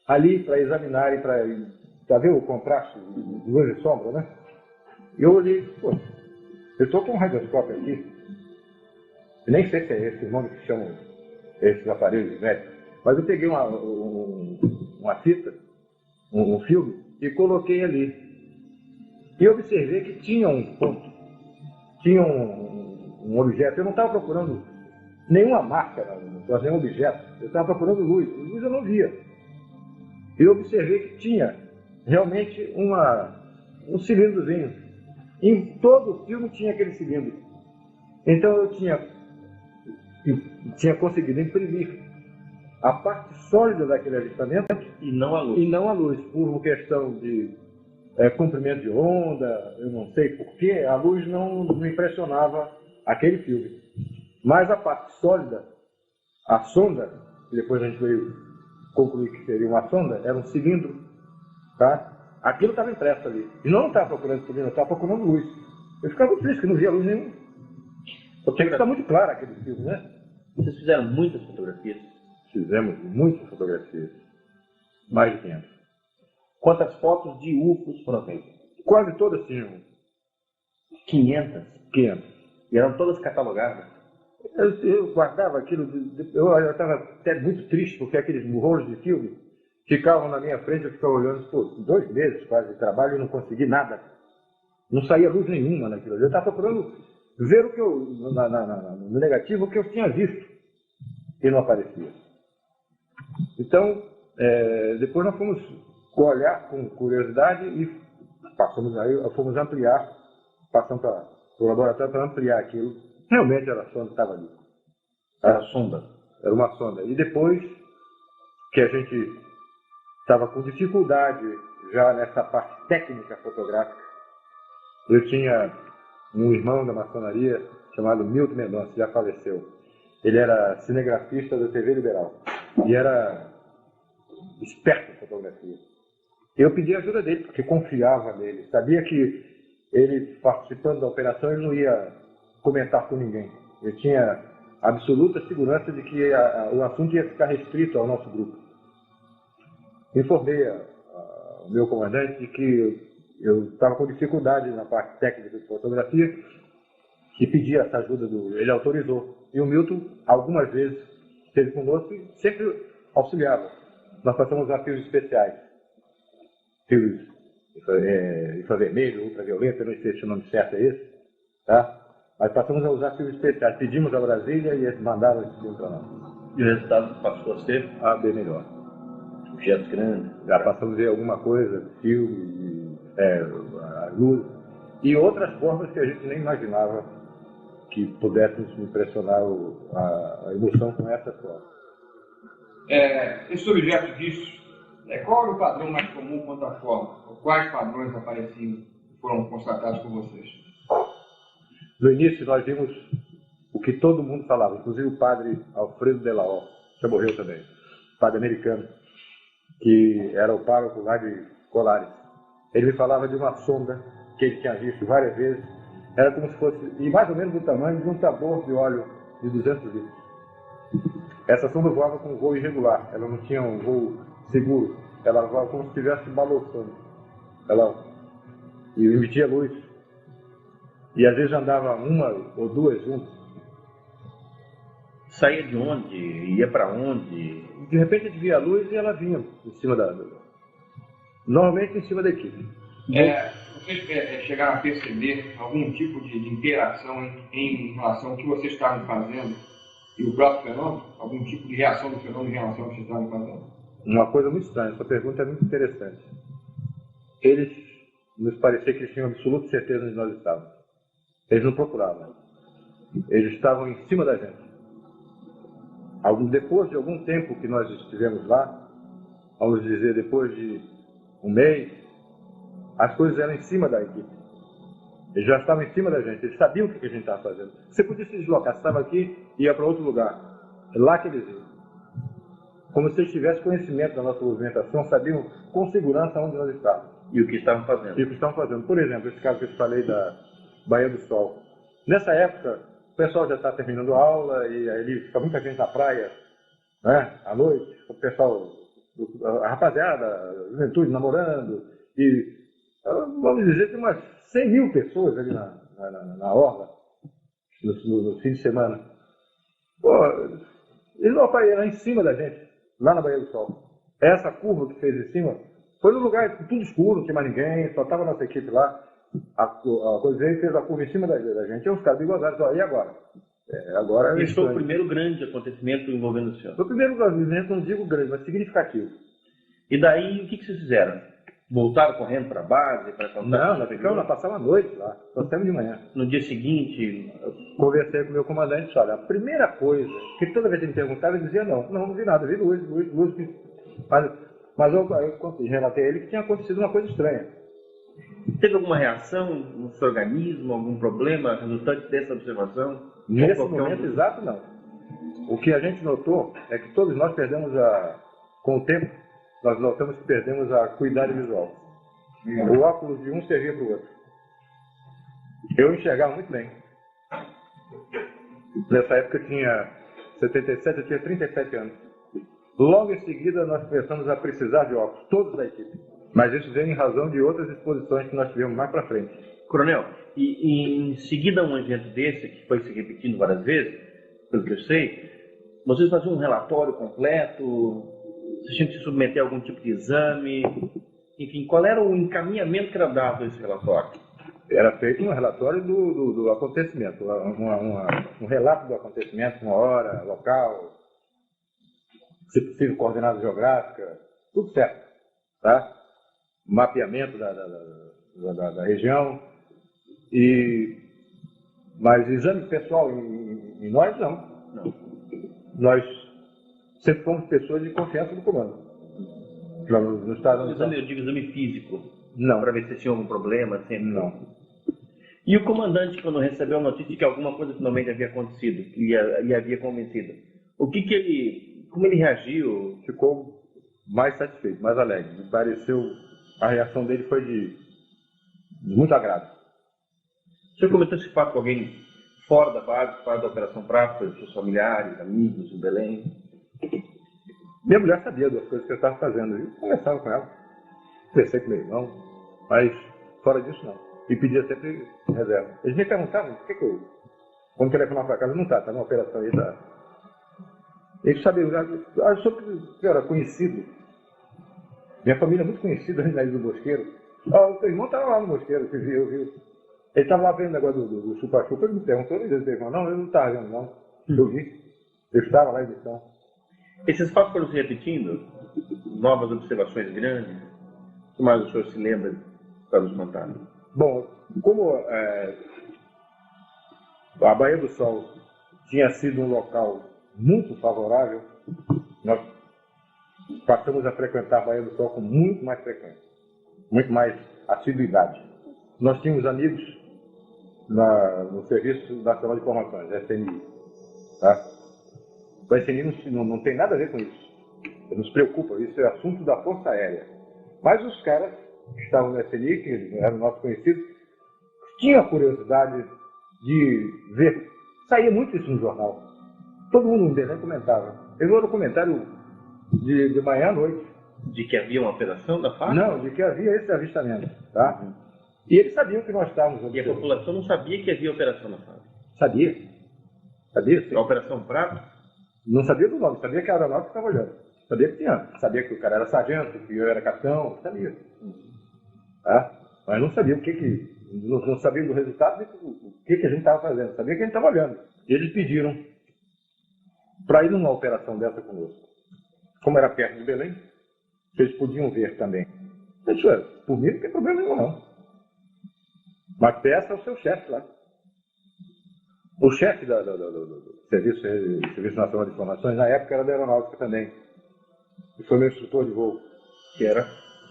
ali para examinar e para ver o contraste de luz e sombra, né? E eu olhei, pô, eu estou com um radioscópio aqui, nem sei se é esse o nome que chamam esses aparelhos médicos, mas eu peguei uma fita, um filme, e coloquei ali. E observei que tinha um ponto, tinha um objeto. Eu não estava procurando nenhuma marca, nenhum objeto. Eu estava procurando luz. Luz eu não via. eu observei que tinha realmente um cilindrozinho. Em todo o filme tinha aquele cilindro. Então eu tinha conseguido imprimir a parte sólida daquele avistamento E não a luz. e não a luz, por questão de comprimento de onda, eu não sei porquê, a luz não impressionava aquele filme. Mas a parte sólida, a sonda, que depois a gente veio concluir que seria uma sonda, era um cilindro, tá? Aquilo estava impresso ali. E não estava procurando cilindro, estava procurando luz. Eu ficava muito triste que não via luz nenhuma. Porque está muito claro aquele filme, né? Vocês fizeram muitas fotografias? Fizemos muitas fotografias. Mais de 500. Quantas fotos de UFOs foram feitas? Quase todas tinham 500. 500. E eram todas catalogadas? Eu guardava aquilo, eu estava até muito triste, porque aqueles rolos de filme ficavam na minha frente, eu ficava olhando, pô, 2 meses quase de trabalho e não consegui nada. Não saía luz nenhuma naquilo. Eu estava procurando ver o que eu, no negativo, o que eu tinha visto, e não aparecia. Então, depois nós fomos olhar com curiosidade e fomos ampliar, passamos para o laboratório para ampliar aquilo. Realmente era a sonda que estava ali. Era sonda? Era uma sonda. E depois que a gente estava com dificuldade já nessa parte técnica fotográfica, eu tinha um irmão da maçonaria chamado Milton Mendonça, que já faleceu. Ele era cinegrafista da TV Liberal e era esperto em fotografia. Eu pedi a ajuda dele, porque confiava nele. Sabia que ele, participando da operação, ele não ia comentar com ninguém. Eu tinha absoluta segurança de que o assunto ia ficar restrito ao nosso grupo. Informei o meu comandante de que eu estava com dificuldade na parte técnica de fotografia e pedi essa ajuda ele autorizou. E o Milton, algumas vezes, esteve conosco e sempre auxiliava. Nós passamos a fios especiais. Fios infravermelho, ultravioleta, eu não sei se o nome certo é esse, tá? Mas passamos a usar fios especiais. Pedimos a Brasília e eles mandaram esse filme para nós. E o resultado passou a ser? Bem melhor. Objetos grandes. Já passamos a ver alguma coisa, filme, a luz, e outras formas que a gente nem imaginava que pudéssemos impressionar a emoção com essa forma. Esses objetos vistos, qual era o padrão mais comum quanto à forma? Quais padrões apareciam e foram constatados por vocês? No início nós vimos o que todo mundo falava, inclusive o padre Alfredo Delaó, que morreu também, padre americano, que era o pároco lá de Colares. Ele me falava de uma sonda que ele tinha visto várias vezes, era como se fosse, e mais ou menos do tamanho de um tambor de óleo de 200 litros. Essa sonda voava com um voo irregular, ela não tinha um voo seguro, ela voava como se estivesse balançando. E emitia luz. E às vezes andava uma ou duas juntas. Saía de onde? Ia para onde? De repente a gente via a luz e ela vinha em cima normalmente em cima da equipe. Vocês chegaram a perceber algum tipo de interação em relação ao que vocês estavam fazendo e o próprio fenômeno? Algum tipo de reação do fenômeno em relação ao que vocês estavam fazendo? Uma coisa muito estranha, essa pergunta é muito interessante. Eles nos parecia que eles tinham absoluta certeza onde nós estávamos. Eles não procuravam. Eles estavam em cima da gente. Depois de algum tempo que nós estivemos lá, vamos dizer, depois de um mês, as coisas eram em cima da equipe. Eles já estavam em cima da gente, eles sabiam o que a gente estava fazendo. Você podia se deslocar, você estava aqui e ia para outro lugar. É lá que eles iam. Como se eles tivessem conhecimento da nossa movimentação, sabiam com segurança onde nós estávamos. E o que estavam fazendo. E o que estavam fazendo. Por exemplo, esse caso que eu te falei da Baía do Sol. Nessa época, o pessoal já está terminando a aula e aí fica muita gente na praia, né? À noite, o pessoal, a rapaziada, a juventude namorando, e vamos dizer, tem umas 100 mil pessoas ali na orla, no fim de semana. Pô, eles não apareceram em cima da gente, lá na Baía do Sol. Essa curva que fez em cima, foi num lugar tudo escuro, não tinha mais ninguém, só estava a nossa equipe lá. A coisa veio e fez a curva em cima da gente. E os caras gozaram, e agora? Esse foi o primeiro grande acontecimento envolvendo o senhor. Foi o primeiro acontecimento, não digo grande, mas significativo. E daí, o que vocês fizeram? Voltaram correndo para a base? Não, nós passamos a noite lá, só saímos de manhã. No dia seguinte, conversei com o meu comandante e disse, olha, a primeira coisa, que toda vez que ele me perguntava, ele dizia não vi nada, vi luz. Mas eu relatei a ele que tinha acontecido uma coisa estranha. teve alguma reação no seu organismo, algum problema resultante dessa observação? Nesse momento exato, não. O que a gente notou é que todos nós perdemos com o tempo, nós notamos que perdemos a acuidade visual. O óculos de um servia para o outro. Eu enxergava muito bem. Nessa época eu tinha 77, eu tinha 37 anos. Logo em seguida nós começamos a precisar de óculos, todos da equipe. Mas isso veio em razão de outras exposições que nós tivemos mais para frente. Coronel, e em seguida a um evento desse, que foi se repetindo várias vezes, pelo que eu sei, vocês faziam um relatório completo, vocês tinham que se submeter a algum tipo de exame, enfim, qual era o encaminhamento que era dado a esse relatório? Era feito um relatório do acontecimento, um relato do acontecimento, uma hora, local, se possível coordenada geográfica, tudo certo, tá? Mapeamento da região, mas exame pessoal em nós não. Nós sempre fomos pessoas de confiança do comando. Eu digo exame físico? Não. Para ver se tinha algum problema? Sempre. Não. E o comandante, quando recebeu a notícia de que alguma coisa finalmente havia acontecido, que lhe havia convencido, como ele reagiu? Ficou mais satisfeito, mais alegre. Me pareceu, a reação dele foi de muito agrado. O senhor comentou esse fato com alguém fora da base, fora da Operação Prato, seus familiares, amigos, em Belém? Minha mulher sabia das coisas que eu estava fazendo. Eu conversava com ela, conversei com meu irmão, mas fora disso não. E pedia sempre reserva. Eles me perguntavam por que eu, quando telefonava para casa, não está numa operação aí, tá? Eles sabiam, achou que eu era conhecido. Minha família é muito conhecida ali na Ilha do Mosqueiro. O teu irmão estava lá no Mosqueiro, que viu. Ele estava lá vendo o negócio do chupa-chupa, ele me perguntou, ele disse, não, eu não estava vendo, não. Eu vi. Eu estava lá em missão. Esses fatos foram se repetindo? Novas observações grandes? O que mais o senhor se lembra para nos contar? Bom, como a Baía do Sol tinha sido um local muito favorável, nós passamos a frequentar a Baía do Sol com muito mais frequência, muito mais assiduidade. Nós tínhamos amigos no Serviço Nacional de Informações, SNI. Tá? O SNI não tem nada a ver com isso. Nos preocupa, isso é assunto da Força Aérea. Mas os caras que estavam no SNI, que eram nossos conhecidos, tinham a curiosidade de ver. Saía muito isso no jornal. Todo mundo no Belém comentava. Eu vi um documentário de manhã à noite. De que havia uma operação da FARC? Não, de que havia esse avistamento. Tá? E eles sabiam que nós estávamos... E a população não sabia que havia operação na FARC? Sabia, sim. A Operação Prato? Não sabia do nome, sabia que a aeronáutica estava olhando. Sabia que tinha. Sabia que o cara era sargento, que eu era capitão, sabia. Tá? Mas não sabia não sabia do resultado o que a gente estava fazendo. Sabia que a gente estava olhando. E eles pediram para ir numa operação dessa conosco. Como era perto de Belém, eles podiam ver também. Eu disse, por mim não tem problema nenhum, não. Mas peça ao seu chefe lá. O chefe do Serviço Nacional de Informações, na época, era da Aeronáutica também. E foi meu instrutor de voo, que era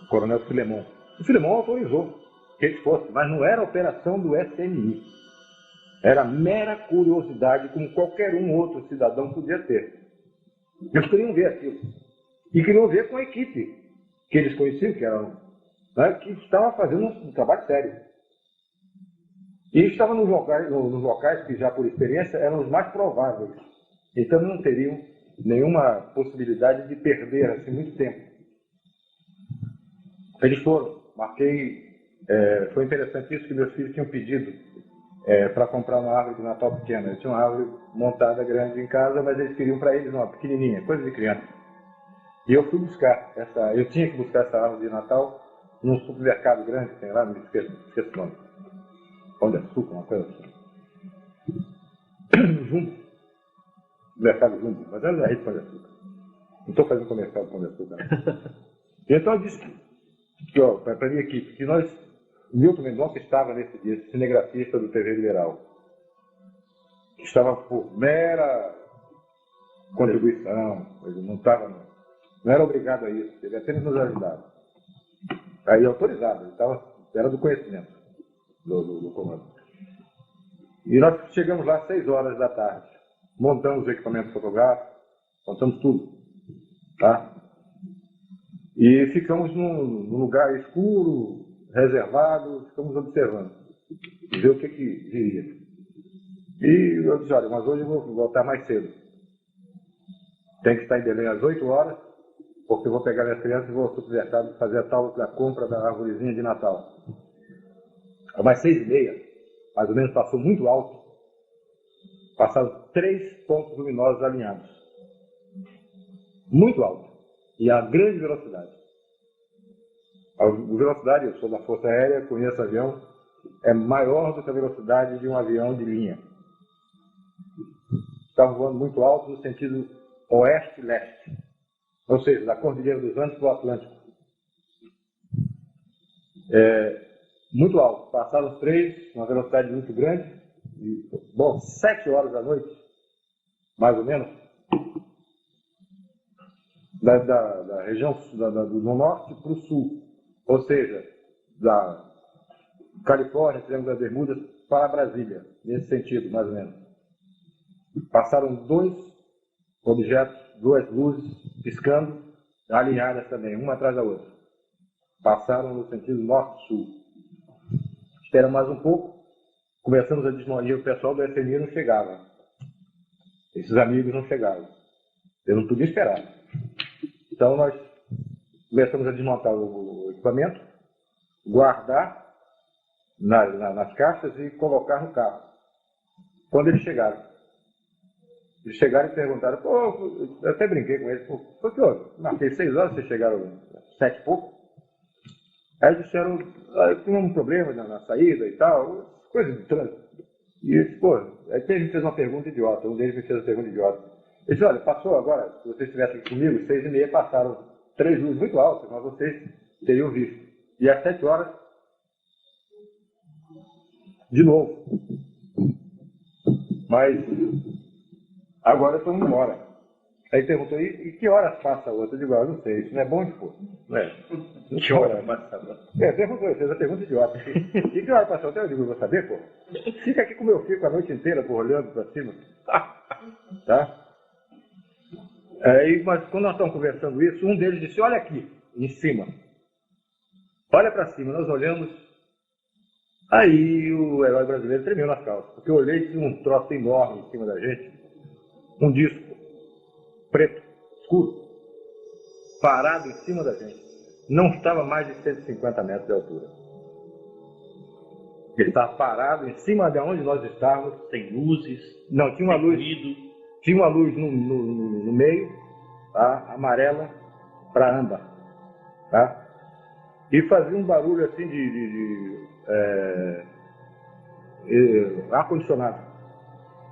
o Coronel Filemon. O Filemon autorizou que eles fossem, mas não era operação do SNI. Era mera curiosidade, como qualquer outro cidadão podia ter. Eles queriam ver aquilo. E queriam ver com a equipe que eles conheciam, que estava fazendo um trabalho sério. E estavam nos locais que, já por experiência, eram os mais prováveis. Então não teriam nenhuma possibilidade de perder assim muito tempo. Eles foram. Foi interessante isso que meus filhos tinham pedido para comprar uma árvore de Natal pequena. Eles tinham uma árvore montada grande em casa, mas eles queriam para eles uma pequenininha, coisa de criança. E eu fui buscar eu tinha que buscar essa árvore de Natal num supermercado grande que tem lá, não me esqueço o nome. Pão de Açúcar, uma coisa assim. Jumbo. Mercado Jumbo, mas era da rede Pão de Açúcar. Não estou fazendo comercial do Pão de Açúcar. Então eu disse para a minha equipe que Milton Mendonça estava nesse dia, cinegrafista do TV Liberal. Estava por mera contribuição, ele não era obrigado a isso, ele apenas nos ajudava. Aí autorizado, era do conhecimento do comando. E nós chegamos lá às 6 horas da tarde, montamos o equipamento fotográfico, montamos tudo, tá? E ficamos num lugar escuro, reservado, ficamos observando, ver o que viria. E eu disse, olha, mas hoje eu vou voltar mais cedo. Tem que estar em Belém às 8 horas, porque eu vou pegar minhas crianças e vou ao supermercado fazer a tal da compra da arvorezinha de Natal. Às 6h30, mais ou menos, passou muito alto, passaram 3 pontos luminosos alinhados. Muito alto. E a grande velocidade. A velocidade, eu sou da Força Aérea, conheço avião, é maior do que a velocidade de um avião de linha. Estava voando muito alto no sentido oeste-leste. Ou seja, da Cordilheira dos Andes para o Atlântico. Muito alto. Passaram os 3, uma velocidade muito grande. E, 7 horas da noite, mais ou menos, da região do norte para o sul. Ou seja, da Califórnia, Triângulo das Bermudas, para Brasília. Nesse sentido, mais ou menos. Passaram 2 objetos, 2 luzes, piscando, alinhadas também, uma atrás da outra. Passaram no sentido norte-sul. Espera mais um pouco, começamos a desmontar, e o pessoal do FMI não chegava. Esses amigos não chegavam. Eu não podia esperar. Então nós começamos a desmontar o equipamento, guardar nas caixas e colocar no carro. Quando eles chegaram e perguntaram, eu até brinquei com eles, por que houve? Marquei 6 horas, vocês chegaram 7 e pouco. Aí disseram, tinha um problema na saída e tal, coisa de trânsito. E eu disse, aí ele me fez uma pergunta idiota, um deles me fez uma pergunta idiota. Ele disse, olha, passou agora, se vocês estivessem aqui comigo, 6h30 passaram 3 luzes muito altas, mas vocês teriam visto. E às 7 horas, de novo. Mas agora eu estou indo embora. Aí perguntou, e que horas passa a outra? Eu digo, eu não sei, isso não é bom de pôr. Não é? Que hora passa a outra? Perguntou, fez a pergunta idiota. E que hora passa a outra? Eu digo, eu vou saber, pô. Fica aqui como eu fico a noite inteira, pô, olhando para cima. Tá? Mas quando nós estamos conversando isso, um deles disse, olha aqui, em cima. Olha para cima, nós olhamos. Aí o herói brasileiro tremeu nas calças, porque eu olhei e tinha um troço enorme em cima da gente, um disco preto, escuro, parado em cima da gente. Não estava mais de 150 metros de altura. Ele estava parado em cima de onde nós estávamos. Sem luzes. Não, tinha uma luz. Tinha uma luz no meio, tá? Amarela para âmbar. Tá? E fazia um barulho assim de ar-condicionado.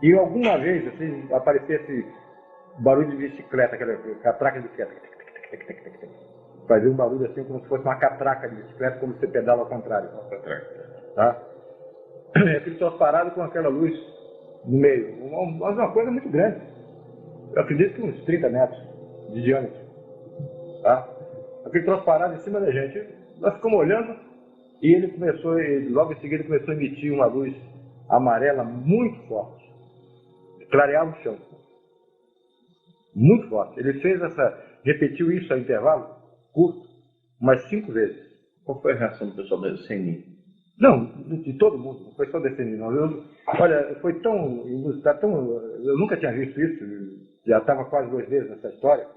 E alguma vez assim, aparecesse barulho de bicicleta, aquela catraca de bicicleta. Fazia um barulho assim como se fosse uma catraca de bicicleta, como se você pedala ao contrário. Tá? Aquele troço parado com aquela luz no meio. Uma coisa muito grande. Eu acredito que uns 30 metros de diâmetro. Tá? Aquele troço parado em cima da gente. Nós ficamos olhando e ele começou, logo em seguida começou a emitir uma luz amarela muito forte. Clareava o chão. Muito forte. Ele repetiu isso a intervalo curto, umas 5 vezes. Qual foi a reação do pessoal da CNI? Não, de todo mundo, não foi só da CNI, não. Olha, foi tão inusitado, eu nunca tinha visto isso, já estava quase 2 meses nessa história,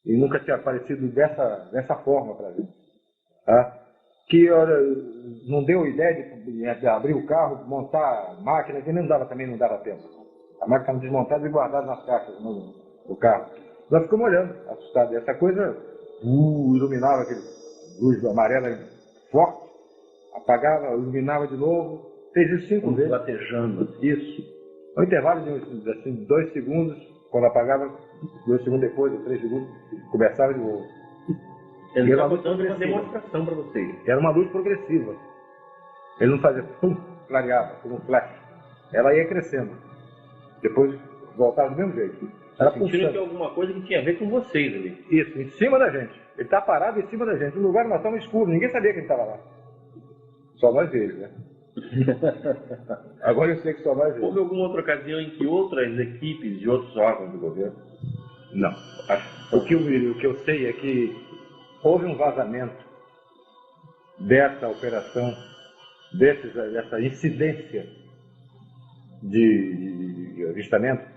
e nunca tinha aparecido dessa forma para mim. Tá? Que, olha, não deu ideia de abrir o carro, montar a máquina, que também não dava tempo. A máquina estava desmontada e guardada nas caixas no carro. Nós ficamos olhando, assustados. Essa coisa iluminava aquele luz amarela forte, apagava, iluminava de novo, fez isso 5 vezes. Latejando. Isso. No intervalo de assim, 2 segundos, quando apagava, 2 segundos depois, ou 3 segundos, começava de novo. Ele era uma estava luz dando uma progressiva. demonstração para vocês. Era uma luz progressiva. Ele não fazia pum, clareava, como um flash. Ela ia crescendo. Depois voltava do mesmo jeito. Era Sentiram pulsando. que é alguma coisa que tinha a ver com vocês ali. Isso, em cima da gente. Ele está parado em cima da gente. O lugar nós estávamos escuro, ninguém sabia que ele estava lá. Só nós eles, né? Agora eu sei que só nós eles. Houve alguma outra ocasião em que outras equipes de outros órgãos do governo? Não. O que eu sei é que houve um vazamento dessa operação, dessa incidência de avistamento.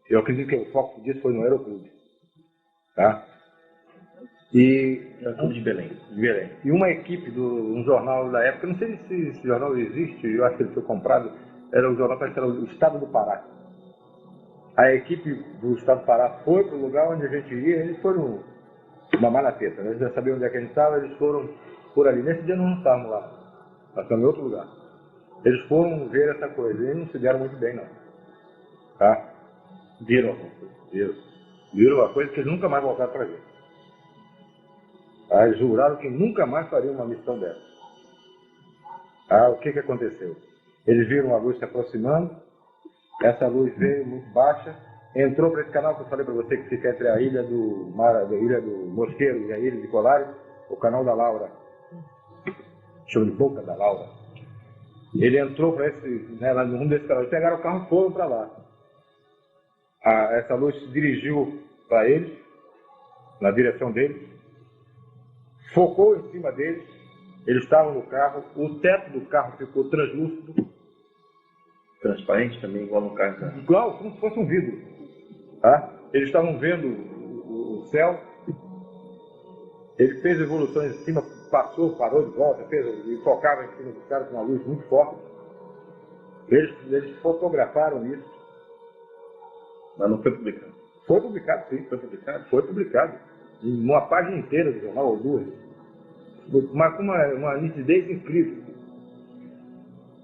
Eu acredito que o foco disso foi no Aeroclube. Tá? Clube de Belém. E uma equipe de um jornal da época, não sei se esse jornal existe, eu acho que ele foi comprado, era o jornal, parece que era o Estado do Pará. A equipe do Estado do Pará foi para o lugar onde a gente ia, eles foram uma malapeta, né? Eles já sabiam onde é que a gente estava, eles foram por ali. Nesse dia nós não estávamos lá, nós estamos em outro lugar. Eles foram ver essa coisa e não se deram muito bem, não. Tá? Viram alguma coisa? Viram uma coisa que eles nunca mais voltaram para ver. Eles juraram que nunca mais fariam uma missão dessa. O que aconteceu? Eles viram a luz se aproximando, essa luz veio muito baixa, entrou para esse canal que eu falei para você, que fica entre a ilha do Mosqueiro e a ilha de Colares, o canal da Laura, chama de Boca da Laura. Ele entrou para esse, né, lá no rumo desse canal, eles pegaram o carro e foram para lá. Essa luz se dirigiu para eles, na direção deles, focou em cima deles, eles estavam no carro, o teto do carro ficou translúcido. Transparente também, igual no caso da... Igual, como se fosse um vidro. Tá? Eles estavam vendo o céu, ele fez evoluções em cima, parou de volta, e focava em cima dos caras com uma luz muito forte. Eles fotografaram isso. Mas não foi publicado. Foi publicado, sim. Foi publicado? Foi publicado. Em uma página inteira do jornal, ou duas. Mas com uma nitidez incrível.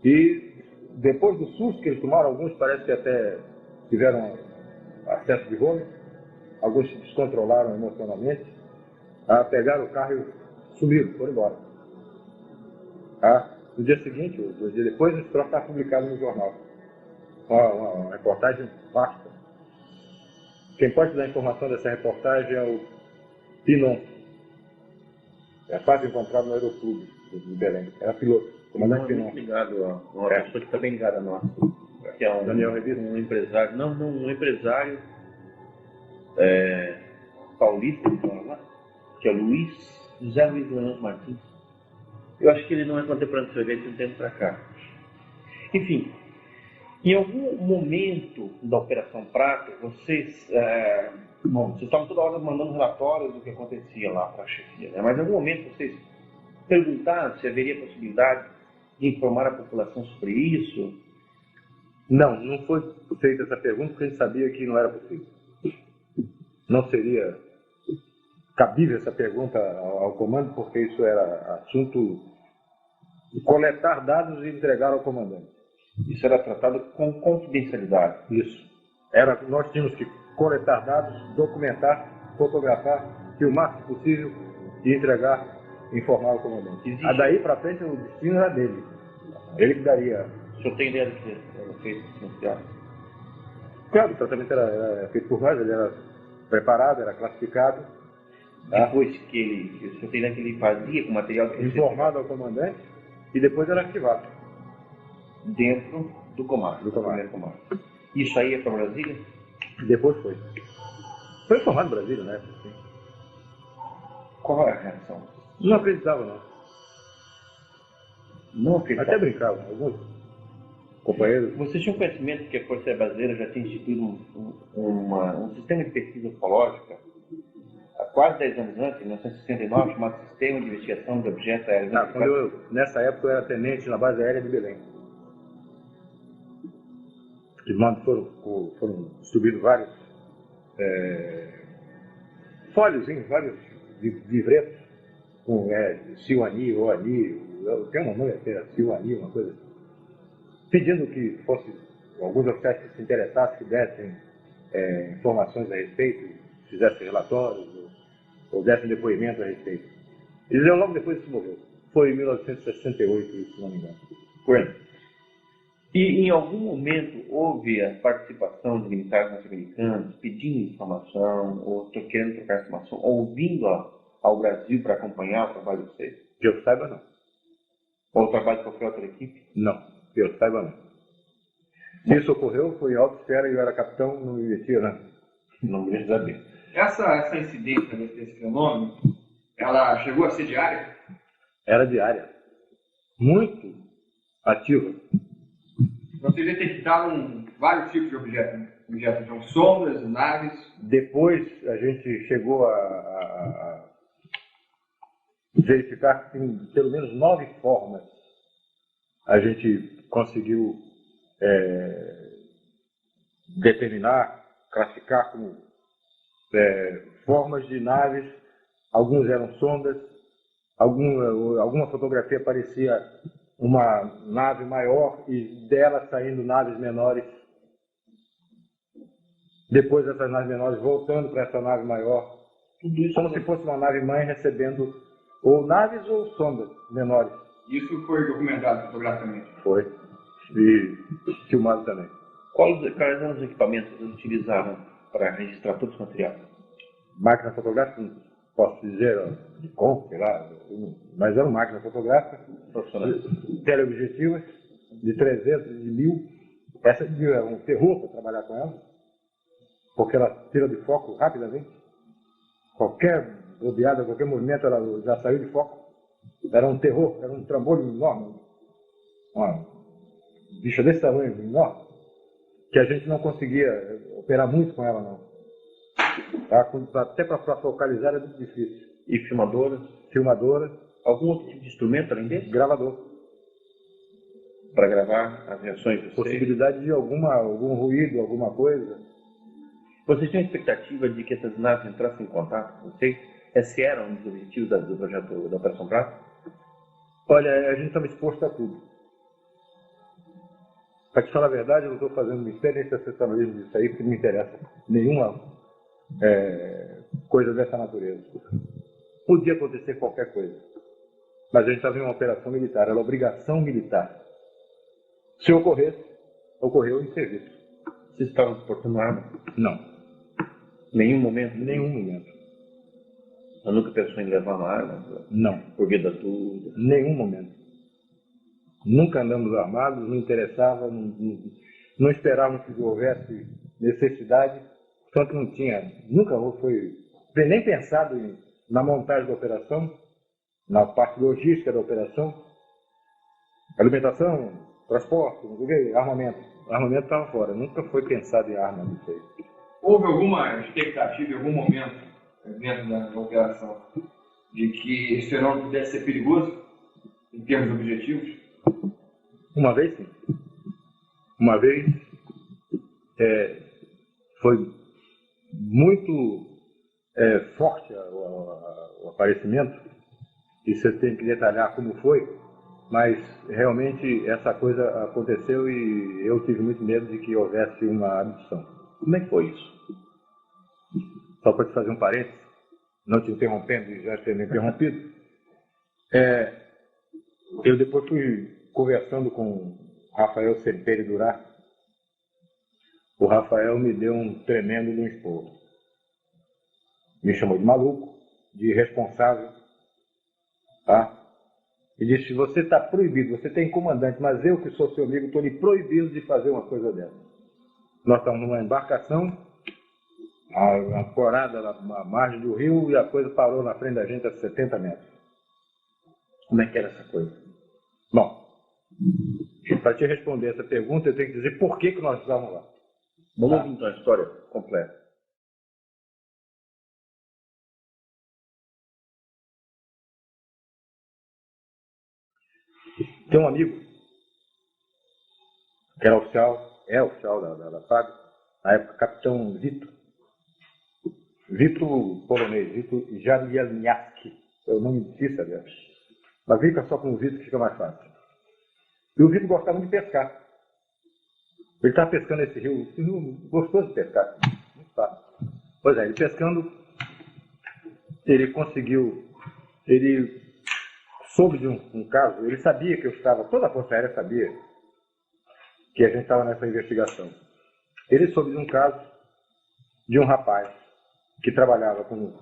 E depois do susto que eles tomaram, alguns parece que até tiveram acesso de vômito, alguns se descontrolaram emocionalmente, pegaram o carro e sumiram, foram embora. No dia seguinte, ou 2 dias depois, esse troço está publicado no jornal. Uma reportagem vasta. Quem pode dar informação dessa reportagem é o Pinon. É fácil encontrado no Aeroclube de Belém. Era piloto, comandante Pinon. Muito ligado a uma pessoa que está bem ligada a nós. Que é Daniel Revista. Um empresário, um empresário paulista, que é José Luiz Leandro Martins. Eu acho que ele não é contemporâneo do Silveira de um tempo para cá. Enfim, em algum momento da Operação Prata, vocês estavam toda hora mandando relatórios do que acontecia lá para a chefia, né? Mas em algum momento vocês perguntaram se haveria possibilidade de informar a população sobre isso? Não foi feita essa pergunta porque a gente sabia que não era possível. Não seria cabível essa pergunta ao comando, porque isso era assunto de coletar dados e entregar ao comandante. Isso era tratado com confidencialidade. Isso. Nós tínhamos que coletar dados, documentar, fotografar, filmar se possível e entregar, informar ao comandante. Daí para frente o destino era dele. Ele que daria. O senhor tem ideia do que era feito no teatro? Claro, o tratamento era feito por nós, ele era preparado, era classificado. Depois que o senhor tem ideia que ele fazia com o material que informado ao comandante e depois era arquivado. Dentro do comando, primeiro comando. Isso aí é para Brasília? Depois foi. Foi informado em Brasília, né? Sim. Qual é a reação? Não acreditava, não. Não acreditava? Até brincavam, alguns companheiros. Vocês tinham conhecimento que a Força Aérea Brasileira já tinha instituído um sistema de pesquisa ufológica há quase 10 anos antes, em 1969, chamado Sistema de Investigação de Objetos Aéreos. Nessa época eu era tenente na base aérea de Belém. De modo que foram distribuídos vários folhozinhos, vários livretos com Silani, Oani, tem um nome até, Silani, uma coisa, pedindo que fosse alguns oficiais que se interessassem, que dessem informações a respeito, fizessem relatórios, ou dessem depoimento a respeito. Eles iam logo depois que morreu. Foi em 1968, isso, se não me engano. Bueno. E em algum momento houve a participação de militares norte-americanos pedindo informação, ou querendo trocar informação, ou vindo ao Brasil para acompanhar o trabalho de vocês? Que eu saiba, não. Ou o trabalho de qualquer outra equipe? Não, que eu saiba, não. Se isso ocorreu, foi em alta esfera e eu era capitão, não me metia, né? Não me saber. Essa incidência desse fenômeno, ela chegou a ser diária? Era diária. Muito ativa. Vocês detectaram vários tipos de objetos, então sondas, naves. Depois a gente chegou a verificar que em pelo menos 9 formas a gente conseguiu determinar, classificar como formas de naves. Alguns eram sondas, alguma fotografia parecia uma nave maior e dela saindo naves menores. Depois essas naves menores voltando para essa nave maior. Tudo isso como se fosse uma nave mãe recebendo ou naves ou sondas menores. Isso foi documentado fotograficamente? Foi. E filmado também. Quais eram os equipamentos que eles utilizaram para registrar todo esse material? Máquina fotográfica, não posso dizer, de com, sei lá, mas era uma máquina fotográfica, teleobjetivas, de 300, de 1000. Essa é um terror para trabalhar com ela, porque ela tira de foco rapidamente. Qualquer bobeada, qualquer movimento, ela já saiu de foco. Era um terror, era um trambolho enorme. Uma bicha desse tamanho, enorme, que a gente não conseguia operar muito com ela, não. Até para focalizar era muito difícil. E filmadora? Filmadora. Algum outro tipo de instrumento além desse? Gravador. Para gravar as reações de vocês? Possibilidade de algum ruído, alguma coisa. Vocês tinham expectativa de que essas naves entrassem em contato com vocês? Esse era um dos objetivos do projeto da Operação Prato? Olha, a gente estava exposto a tudo. Para te falar a verdade, eu não estou fazendo mistério nem sensacionalismo disso aí, porque não me interessa nenhuma coisa dessa natureza. Podia acontecer qualquer coisa. Mas a gente estava em uma operação militar, era obrigação militar. Se ocorresse, ocorreu em serviço. Vocês estavam portando arma? Não. Nenhum momento? Nenhum momento. Eu nunca pensou em levar uma arma? Não. Por via da dúvida? Nenhum momento. Nunca andamos armados, não interessava, não esperávamos que houvesse necessidade, portanto não tinha, nunca foi nem pensado na montagem da operação, na parte logística da operação, alimentação, transporte, armamento. O armamento estava fora, nunca foi pensado em arma nisso aí. Houve alguma expectativa em algum momento dentro da operação de que esse fenômeno pudesse ser perigoso em termos objetivos? Uma vez, sim. Uma vez foi muito forte o aparecimento, e você tem que detalhar como foi, mas realmente essa coisa aconteceu e eu tive muito medo de que houvesse uma abdução. Como é que foi isso? Só para te fazer um parênteses, não te interrompendo e já tendo interrompido, eu depois fui conversando com Rafael Semperi Durá. O Rafael me deu um tremendo de um esporro. Me chamou de maluco, de irresponsável, tá? E disse: você está proibido, você tem comandante, mas eu que sou seu amigo estou lhe proibindo de fazer uma coisa dessa. Nós estamos numa embarcação, ancorada na margem do rio, e a coisa parou na frente da gente a 70 metros. Como é que era essa coisa? Bom, para te responder essa pergunta, eu tenho que dizer por que nós estávamos lá. Vamos ouvir então a história completa. Tem um amigo, que era oficial, da FAB, na época, capitão Vitor polonês, Vitor Jamielniak, é o nome difícil, aliás. Mas fica só com o Vitor que fica mais fácil. E o Vitor gostava de pescar. Ele estava pescando esse rio gostoso de pescar, muito fácil. Pois é, ele pescando, ele conseguiu, ele soube de um caso, ele sabia que eu estava, toda a Força Aérea sabia que a gente estava nessa investigação. Ele soube de um caso de um rapaz que trabalhava com...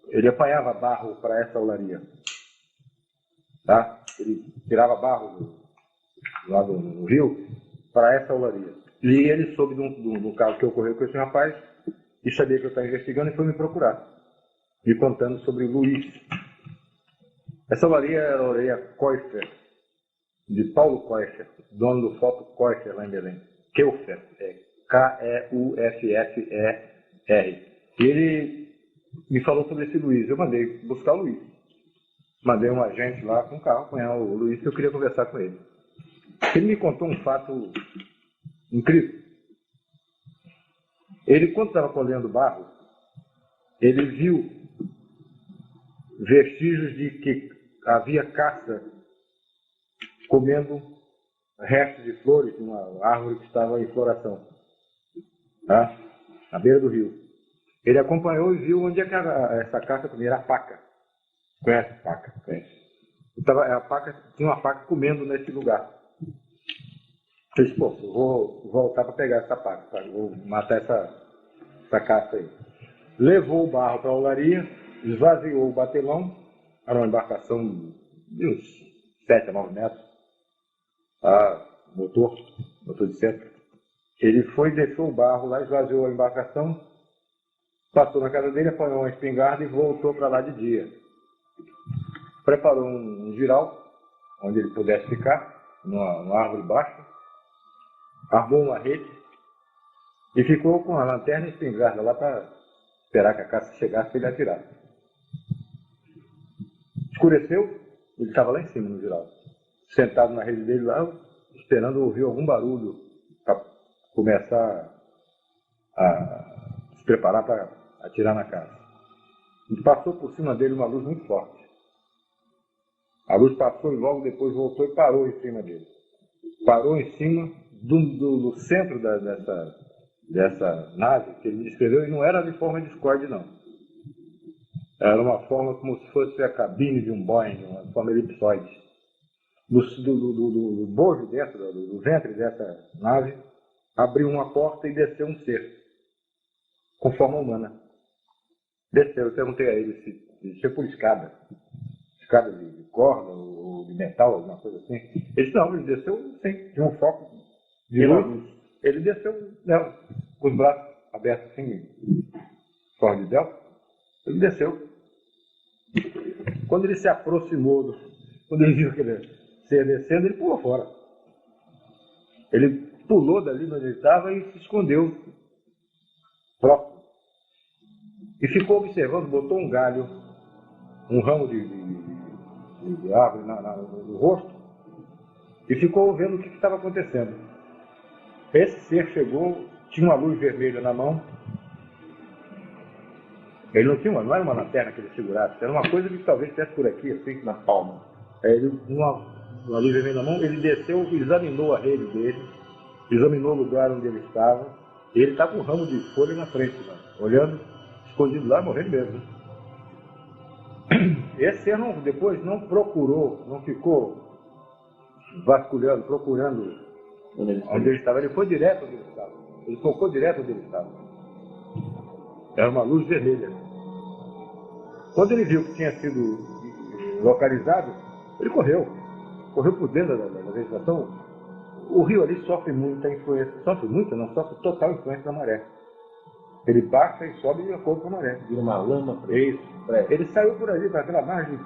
ele apanhava barro para essa olaria. Tá? Ele tirava barro lá no rio para essa olaria. E ele soube de um caso que ocorreu com esse rapaz e sabia que eu estava investigando e foi me procurar, me contando sobre Luiz. Essa olaria era a olaria Koiffer, de Paulo Koiffer, dono do Foto Koiffer lá em Belém. Keuffer, K-E-U-F-F-E-R. E ele me falou sobre esse Luiz. Eu mandei buscar o Luiz. Mandei um agente lá com um carro apanhar o Luiz, que eu queria conversar com ele. Ele me contou um fato incrível. Ele, quando estava colhendo barro, ele viu vestígios de que havia caça comendo restos de flores de uma árvore que estava em floração, tá? Na beira do rio. Ele acompanhou e viu onde é que essa caça comia. Era a paca. Conhece a paca? Conhece. Tinha uma paca comendo nesse lugar. Eu disse, pô, eu vou voltar para pegar essa paca, tá? Vou matar essa caça aí. Levou o barro para a olaria, esvaziou o batelão, era uma embarcação de uns 7 a 9 metros, motor de centro. Ele foi, deixou o barro lá, esvaziou a embarcação, passou na casa dele, apanhou uma espingarda e voltou para lá de dia. Preparou um giral, onde ele pudesse ficar, numa árvore baixa, armou uma rede e ficou com a lanterna e espingarda lá para esperar que a caça chegasse para ele atirar. Escureceu, ele estava lá em cima no giral, sentado na rede dele lá, esperando ouvir algum barulho para começar a se preparar para atirar na caça. E passou por cima dele uma luz muito forte. A luz passou e logo depois voltou e parou em cima dele. Parou em cima do centro dessa nave que ele descreveu, e não era de forma discorde, não. Era uma forma como se fosse a cabine de um Boeing, uma forma elipsoide. Do bojo dentro, do ventre dessa nave, abriu uma porta e desceu um ser, com forma humana. Desceu, eu perguntei a ele se desceu por escada de corda ou de metal, alguma coisa assim. Ele disse, não, ele desceu sim, de um foco de luz. Ele desceu, né, com os braços abertos assim, fora de delta. Ele desceu. Quando ele se aproximou, quando ele viu que ele ia descendo, ele pulou fora. Ele pulou dali onde ele estava e se escondeu próximo. E ficou observando, botou um galho, um ramo de árvore no rosto, e ficou vendo o que estava acontecendo. Esse ser chegou, tinha uma luz vermelha na mão. Ele não era uma lanterna que ele segurasse, era uma coisa que talvez estivesse por aqui, assim, na palma. Uma luz vermelha na mão, ele desceu, examinou a rede dele, examinou o lugar onde ele estava, e ele estava com um ramo de folha na frente, né, olhando, escondido lá, morrendo mesmo. Esse ser depois não procurou, não ficou vasculhando, procurando onde ele estava. Ele foi direto onde ele estava. Ele focou direto onde ele estava. Era uma luz vermelha. Quando ele viu que tinha sido localizado, ele correu por dentro da vegetação. O rio ali sofre muita influência, sofre total influência da maré. Ele baixa e sobe de acordo com a maré. Vira uma lama para isso. Ele saiu por ali, para aquela margem,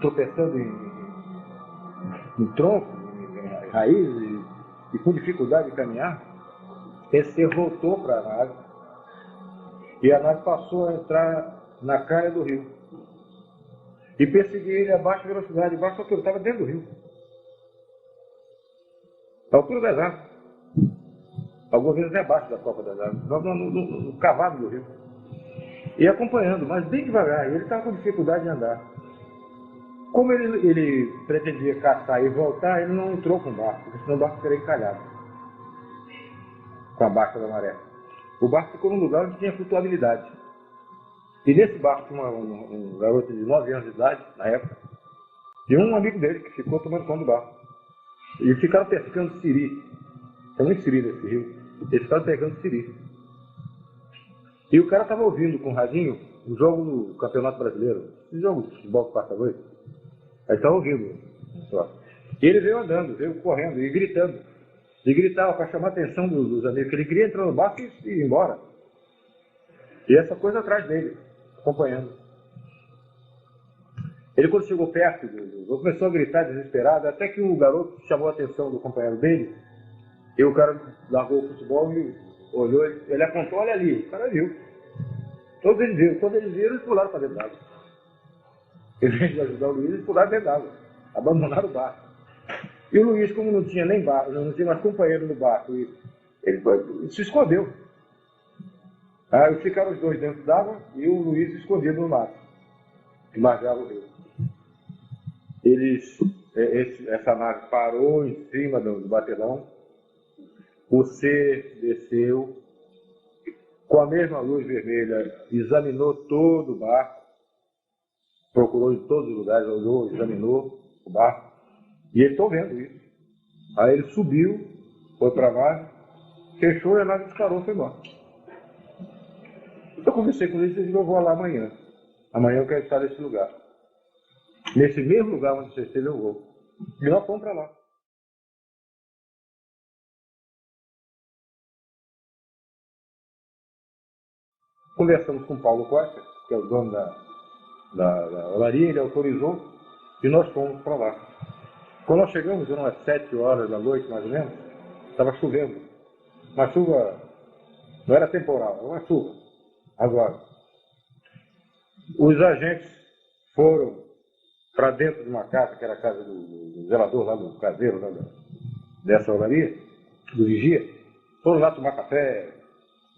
tropeçando em tronco, em raiz, e com dificuldade de caminhar. Esse ser voltou para a nave, e a nave passou a entrar na caia do rio. E perseguir ele a baixa velocidade, a baixa altura, estava dentro do rio. A altura das árvores. Algumas vezes é abaixo da copa das árvores, no cavado do rio. E acompanhando, mas bem devagar, e ele estava com dificuldade de andar. Como ele pretendia caçar e voltar, ele não entrou com o barco, porque senão o barco seria encalhado com a baixa da maré. o barco ficou num lugar onde tinha flutuabilidade. E nesse barco tinha um garoto de 9 anos de idade, na época, e um amigo dele que ficou tomando conta do barco. E ficaram pescando siri. Tem muito siri nesse rio. Eles ficaram pegando siri. E o cara estava ouvindo com o radinho o jogo do Campeonato Brasileiro. Esse jogo de futebol que passa hoje. Aí estava ouvindo. E ele veio andando, veio correndo e gritando. E gritava para chamar a atenção dos amigos, que ele queria entrar no barco e ir embora. E essa coisa atrás dele, acompanhando. Ele, quando chegou perto, começou a gritar desesperado, até que o garoto chamou a atenção do companheiro dele, e o cara largou o futebol e olhou, ele apontou, olha ali, o cara viu. Todos eles viram e pularam para dentro d'água. Em vez de ajudar o Luiz, eles pularam dentro d'água, abandonaram o barco. E o Luiz, como não tinha nem barco, não tinha mais companheiro no barco, ele se escondeu. Aí ficaram os dois dentro d'água e o Luiz escondido no mato, que margeava o rio. Essa nave parou em cima do batelão, o C desceu, com a mesma luz vermelha, examinou todo o barco, procurou em todos os lugares, olhou, examinou o barco, e ele estou vendo isso. Aí ele subiu, foi para a nave, fechou e a nave disparou e foi embora. Eu conversei com ele e disse, eu vou lá amanhã. Amanhã eu quero estar nesse lugar. Nesse mesmo lugar onde você esteve, eu vou. E nós fomos para lá. Conversamos com o Paulo Costa, que é o dono da olaria, ele autorizou e nós fomos para lá. Quando nós chegamos, eram as 7 horas da noite, mais ou menos, estava chovendo. Uma chuva, não era temporal, era uma chuva. Agora, os agentes foram para dentro de uma casa, que era a casa do zelador, lá do caseiro, lá dessa olaria, do vigia. Foram lá tomar café,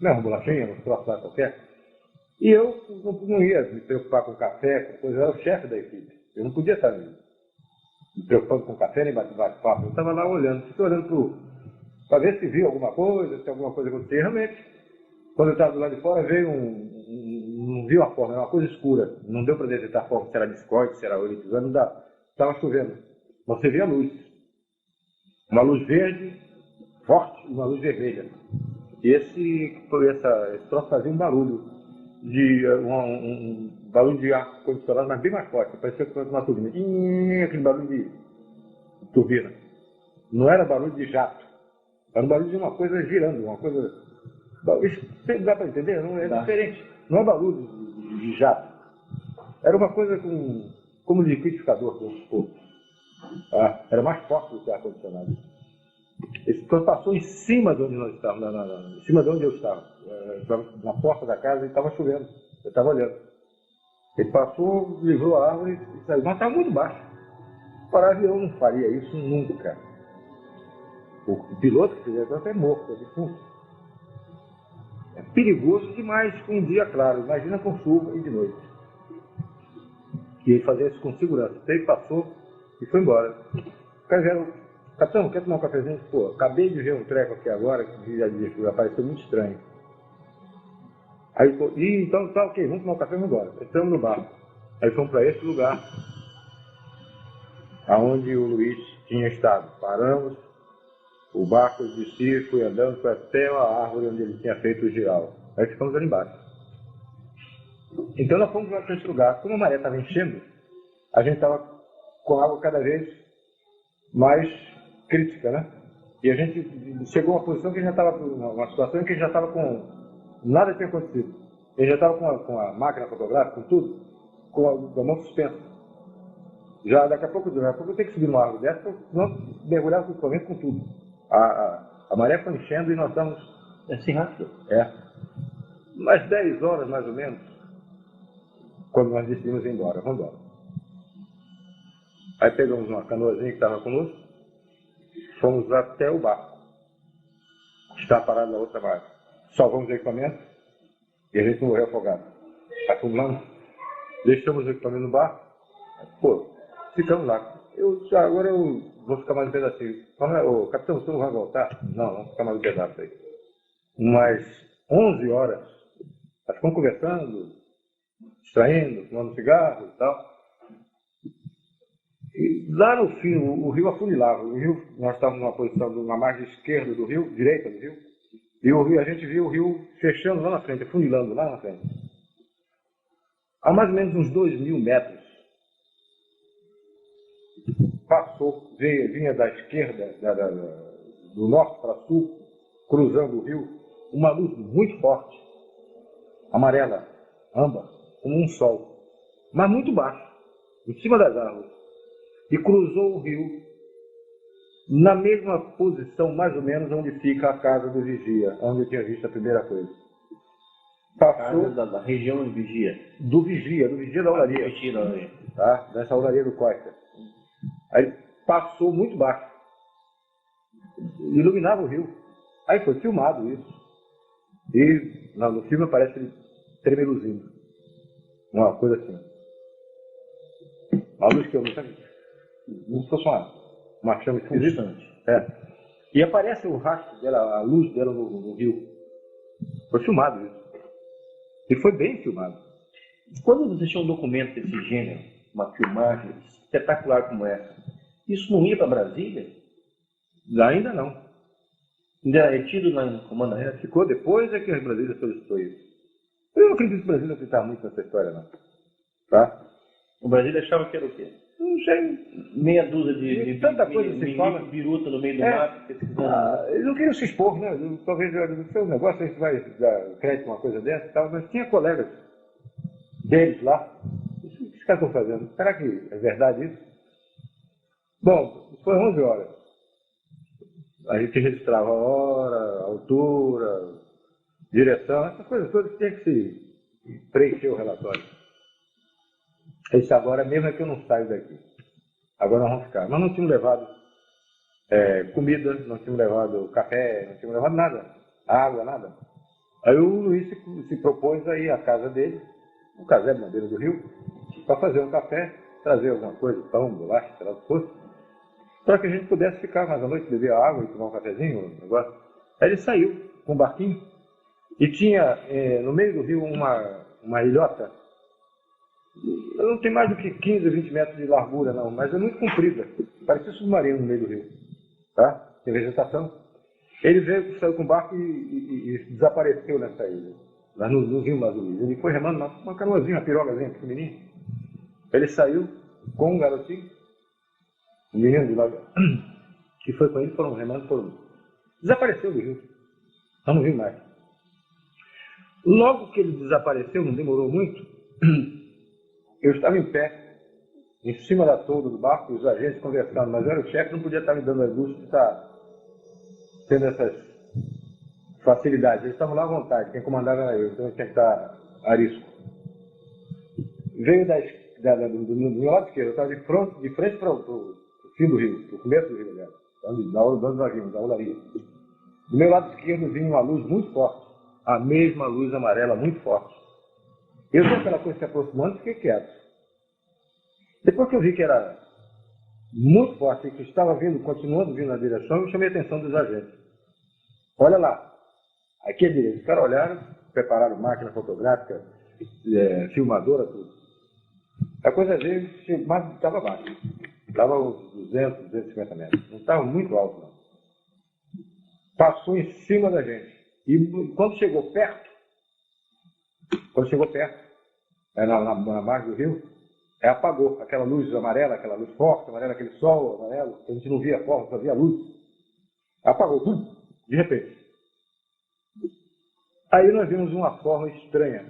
uma bolachinha, um troço lá qualquer. E eu não ia me preocupar com café, com coisa, eu era o chefe da equipe. Eu não podia estar me preocupando com café nem bate-papo. Eu estava lá olhando, fiquei olhando para ver se via alguma coisa, se alguma coisa acontecia. Realmente, quando eu estava do lado de fora, veio não vi uma forma, era uma coisa escura. Não deu para detectar a forma, se era biscoito, se era olho, não dá. Estava chovendo. Você via a luz. Uma luz verde, forte, e uma luz vermelha. E esse troço fazia um barulho. Um barulho de ar condicionado, mas bem mais forte, parecia que fosse uma turbina. Aquele barulho de turbina. Não era barulho de jato, era um barulho de uma coisa girando, uma coisa. Isso dá para entender? Não é diferente. Não é barulho de jato. Era uma coisa como liquidificador, vamos supor. Era mais forte do que ar condicionado. Esse troço passou em cima de onde nós estávamos, em cima de onde eu estava. Na porta da casa e estava chovendo. Eu estava olhando. Ele passou, livrou a árvore e saiu. Mas estava muito baixo. Para avião não faria isso nunca. O piloto que fizer isso é morto, é defunto. É perigoso demais com um dia claro. Imagina com chuva e de noite. E ele fazia isso com segurança. Então ele passou e foi embora. O cara já... Capitão, quer tomar um cafezinho? Pô, acabei de ver um treco aqui agora que apareceu muito estranho. Aí, então tá ok, vamos tomar um café e vamos embora. Entramos no barco. Aí fomos para esse lugar, aonde o Luiz tinha estado. Paramos, o barco descia, fui andando, foi até a árvore onde ele tinha feito o giral. Aí ficamos ali embaixo. Então nós fomos para esse lugar. Como a maré estava enchendo, a gente estava com a água cada vez mais crítica, né? E a gente chegou a uma posição que a gente já estava, uma situação em que a gente já estava com... Nada tinha acontecido. A gente já estava com a máquina fotográfica, com tudo, com a mão suspensa. Já daqui a pouco eu tenho que subir numa árvore dessa, senão mergulhava totalmente com tudo. A maré foi enchendo e nós estamos... Assim rápido? É. Umas 10 horas, mais ou menos, quando nós decidimos ir embora. Vamos embora. Aí pegamos uma canoazinha que estava conosco, fomos até o barco, que está parado na outra margem. Salvamos o equipamento e a gente morreu afogado. Aí fomos lá, deixamos o equipamento no barco, pô, ficamos lá. Agora eu vou ficar mais um pedacinho. Ô, capitão, você não vai voltar? Não, vamos ficar mais um pedaço aí. Mas 11 horas. Nós ficamos conversando, distraindo, fumando cigarro e tal. E lá no fim, o rio afunilava. O rio, nós estávamos numa posição, na margem esquerda do rio, direita do rio, e o rio, a gente viu o rio fechando lá na frente, afunilando lá na frente. A mais ou menos uns 2.000 metros, passou, vinha da esquerda, do norte para sul, cruzando o rio, uma luz muito forte, amarela, âmbar, como um sol, mas muito baixo, em cima das árvores. E cruzou o rio na mesma posição, mais ou menos, onde fica a casa do vigia, onde eu tinha visto a primeira coisa. Passou da região de Vigia. Do vigia da olaria. Tá? Dessa olaria do Costa. Aí passou muito baixo. Iluminava o rio. Aí foi filmado isso. E no filme aparece ele tremeluzindo. Uma coisa assim. Uma luz que eu não sabia. Como se fosse uma chama esquisita. E aparece o rastro dela, a luz dela no rio. Foi filmado isso. E foi bem filmado. Quando você tinha um documento desse gênero, uma filmagem espetacular como essa, isso não ia para Brasília? Ainda não. Ainda é tido na comanda? Ficou depois é que a Brasília solicitou isso. Eu não acredito que o Brasil não acreditava muito nessa história, não. Tá? O Brasil achava que era o quê? Não sei. Meia dúzia de tanta coisa se fala. biruta no meio do mato, pesquisando. Eles não queriam se expor, né? Talvez no seu negócio a gente vai dar crédito a uma coisa dessa e tal, mas tinha colegas deles lá. O que os caras estão fazendo? Será que é verdade isso? Bom, foi 11 horas. A gente registrava a hora, a altura, direção, essas coisas todas que tinha que se preencher o relatório. Esse agora mesmo é que eu não saio daqui. Agora nós vamos ficar. Mas não tínhamos levado comida, não tínhamos levado café, não tínhamos levado nada. Água, nada. Aí o Luiz se propôs a ir à casa dele, no casebre na beira do rio, para fazer um café, trazer alguma coisa, pão, bolacha, sei lá o que fosse, para que a gente pudesse ficar mais à noite, beber água e tomar um cafezinho, um negócio. Aí ele saiu com um barquinho e tinha no meio do rio uma ilhota. Não tem mais do que 15 20 metros de largura, não, mas é muito comprida. Parecia submarino no meio do rio. Tá? Tem vegetação. Ele veio, saiu com o barco e desapareceu nessa ilha. Lá no rio Mazuí. Ele foi remando uma canoazinha, uma pirogazinha pequenininha. Ele saiu com um garotinho, um menino de lá, que foi com ele, foram remando, desapareceu do rio. Nós não vimos mais. Logo que ele desapareceu, não demorou muito, eu estava em pé, em cima da tolda do barco, os agentes conversando, mas eu era o chefe, não podia estar me dando a luz de estar tendo essas facilidades. Eles estavam lá à vontade, quem comandava era eu, então eu tinha que estar arisco. Veio do meu lado esquerdo, eu estava de frente para o fim do rio, para o começo do rio, aliás, onde nós vimos, da olaria. Do meu lado esquerdo vinha uma luz muito forte, a mesma luz amarela muito forte. Eu vi aquela coisa se aproximando e fiquei quieto. Depois que eu vi que era muito forte e que estava vindo, continuando vindo na direção, eu chamei a atenção dos agentes. Olha lá, aqui é direito. Os caras olharam, prepararam máquina fotográfica, filmadora, tudo. A coisa veio, mas estava baixo. Estava uns 200, 250 metros. Não estava muito alto, não. Passou em cima da gente. E quando chegou perto, na margem do rio, apagou aquela luz amarela, aquela luz forte, amarela, aquele sol amarelo, que a gente não via a forma, só via a luz. Apagou, de repente. Aí nós vimos uma forma estranha.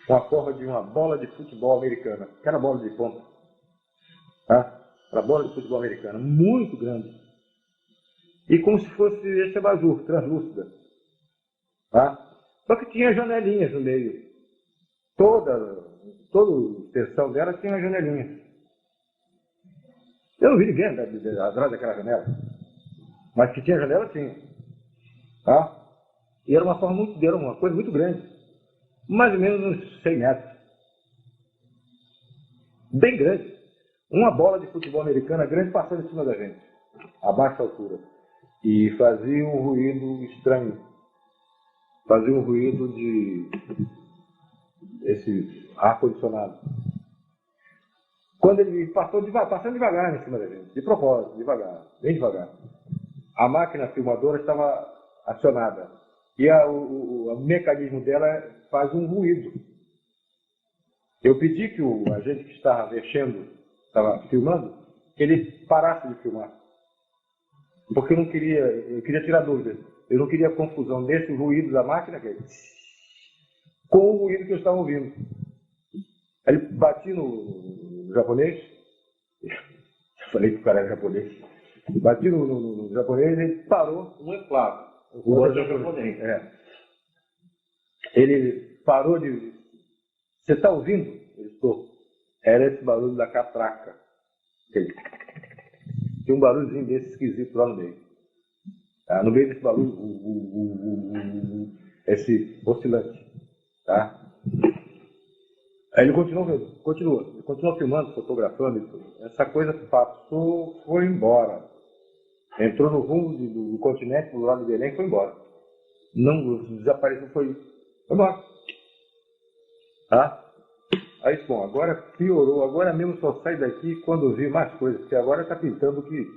Uma forma de uma bola de futebol americana. Aquela bola de ponta. Tá? Uma bola de futebol americana, muito grande. E como se fosse esse abajur, translúcida. Tá? Só que tinha janelinhas no meio. Toda a extensão dela tinha uma janelinha. Eu não vi ninguém atrás daquela janela. Mas que tinha janela, tinha. Tá? E era uma coisa muito grande. Mais ou menos uns 100 metros. Bem grande. Uma bola de futebol americana grande passando em cima da gente. A baixa altura. E fazia um ruído estranho. fazia um ruído de esse ar-condicionado. Quando ele passando devagar em cima da gente, de propósito, devagar, bem devagar. A máquina filmadora estava acionada e o mecanismo dela faz um ruído. Eu pedi que o agente que estava mexendo, estava filmando, que ele parasse de filmar. Porque eu queria tirar dúvidas. Eu não queria confusão desse ruído da máquina com o ruído que eu estava ouvindo. Aí ele bati no japonês, já falei que o cara era japonês, bati no japonês e ele parou. Um é claro, o outro é japonês. É. Ele parou de... Você está ouvindo? Ele estou. Era esse barulho da catraca. Tinha um barulhozinho desse esquisito lá no meio. Tá? No meio desse barulho, esse oscilante. Tá? Aí ele continuou filmando, fotografando e tudo. Essa coisa passou, foi embora. Entrou no rumo do continente, do lado de Belém, e foi embora. Não desapareceu, foi embora. Tá? Aí, bom, agora piorou, agora mesmo só sai daqui quando vir mais coisas, porque agora está pintando que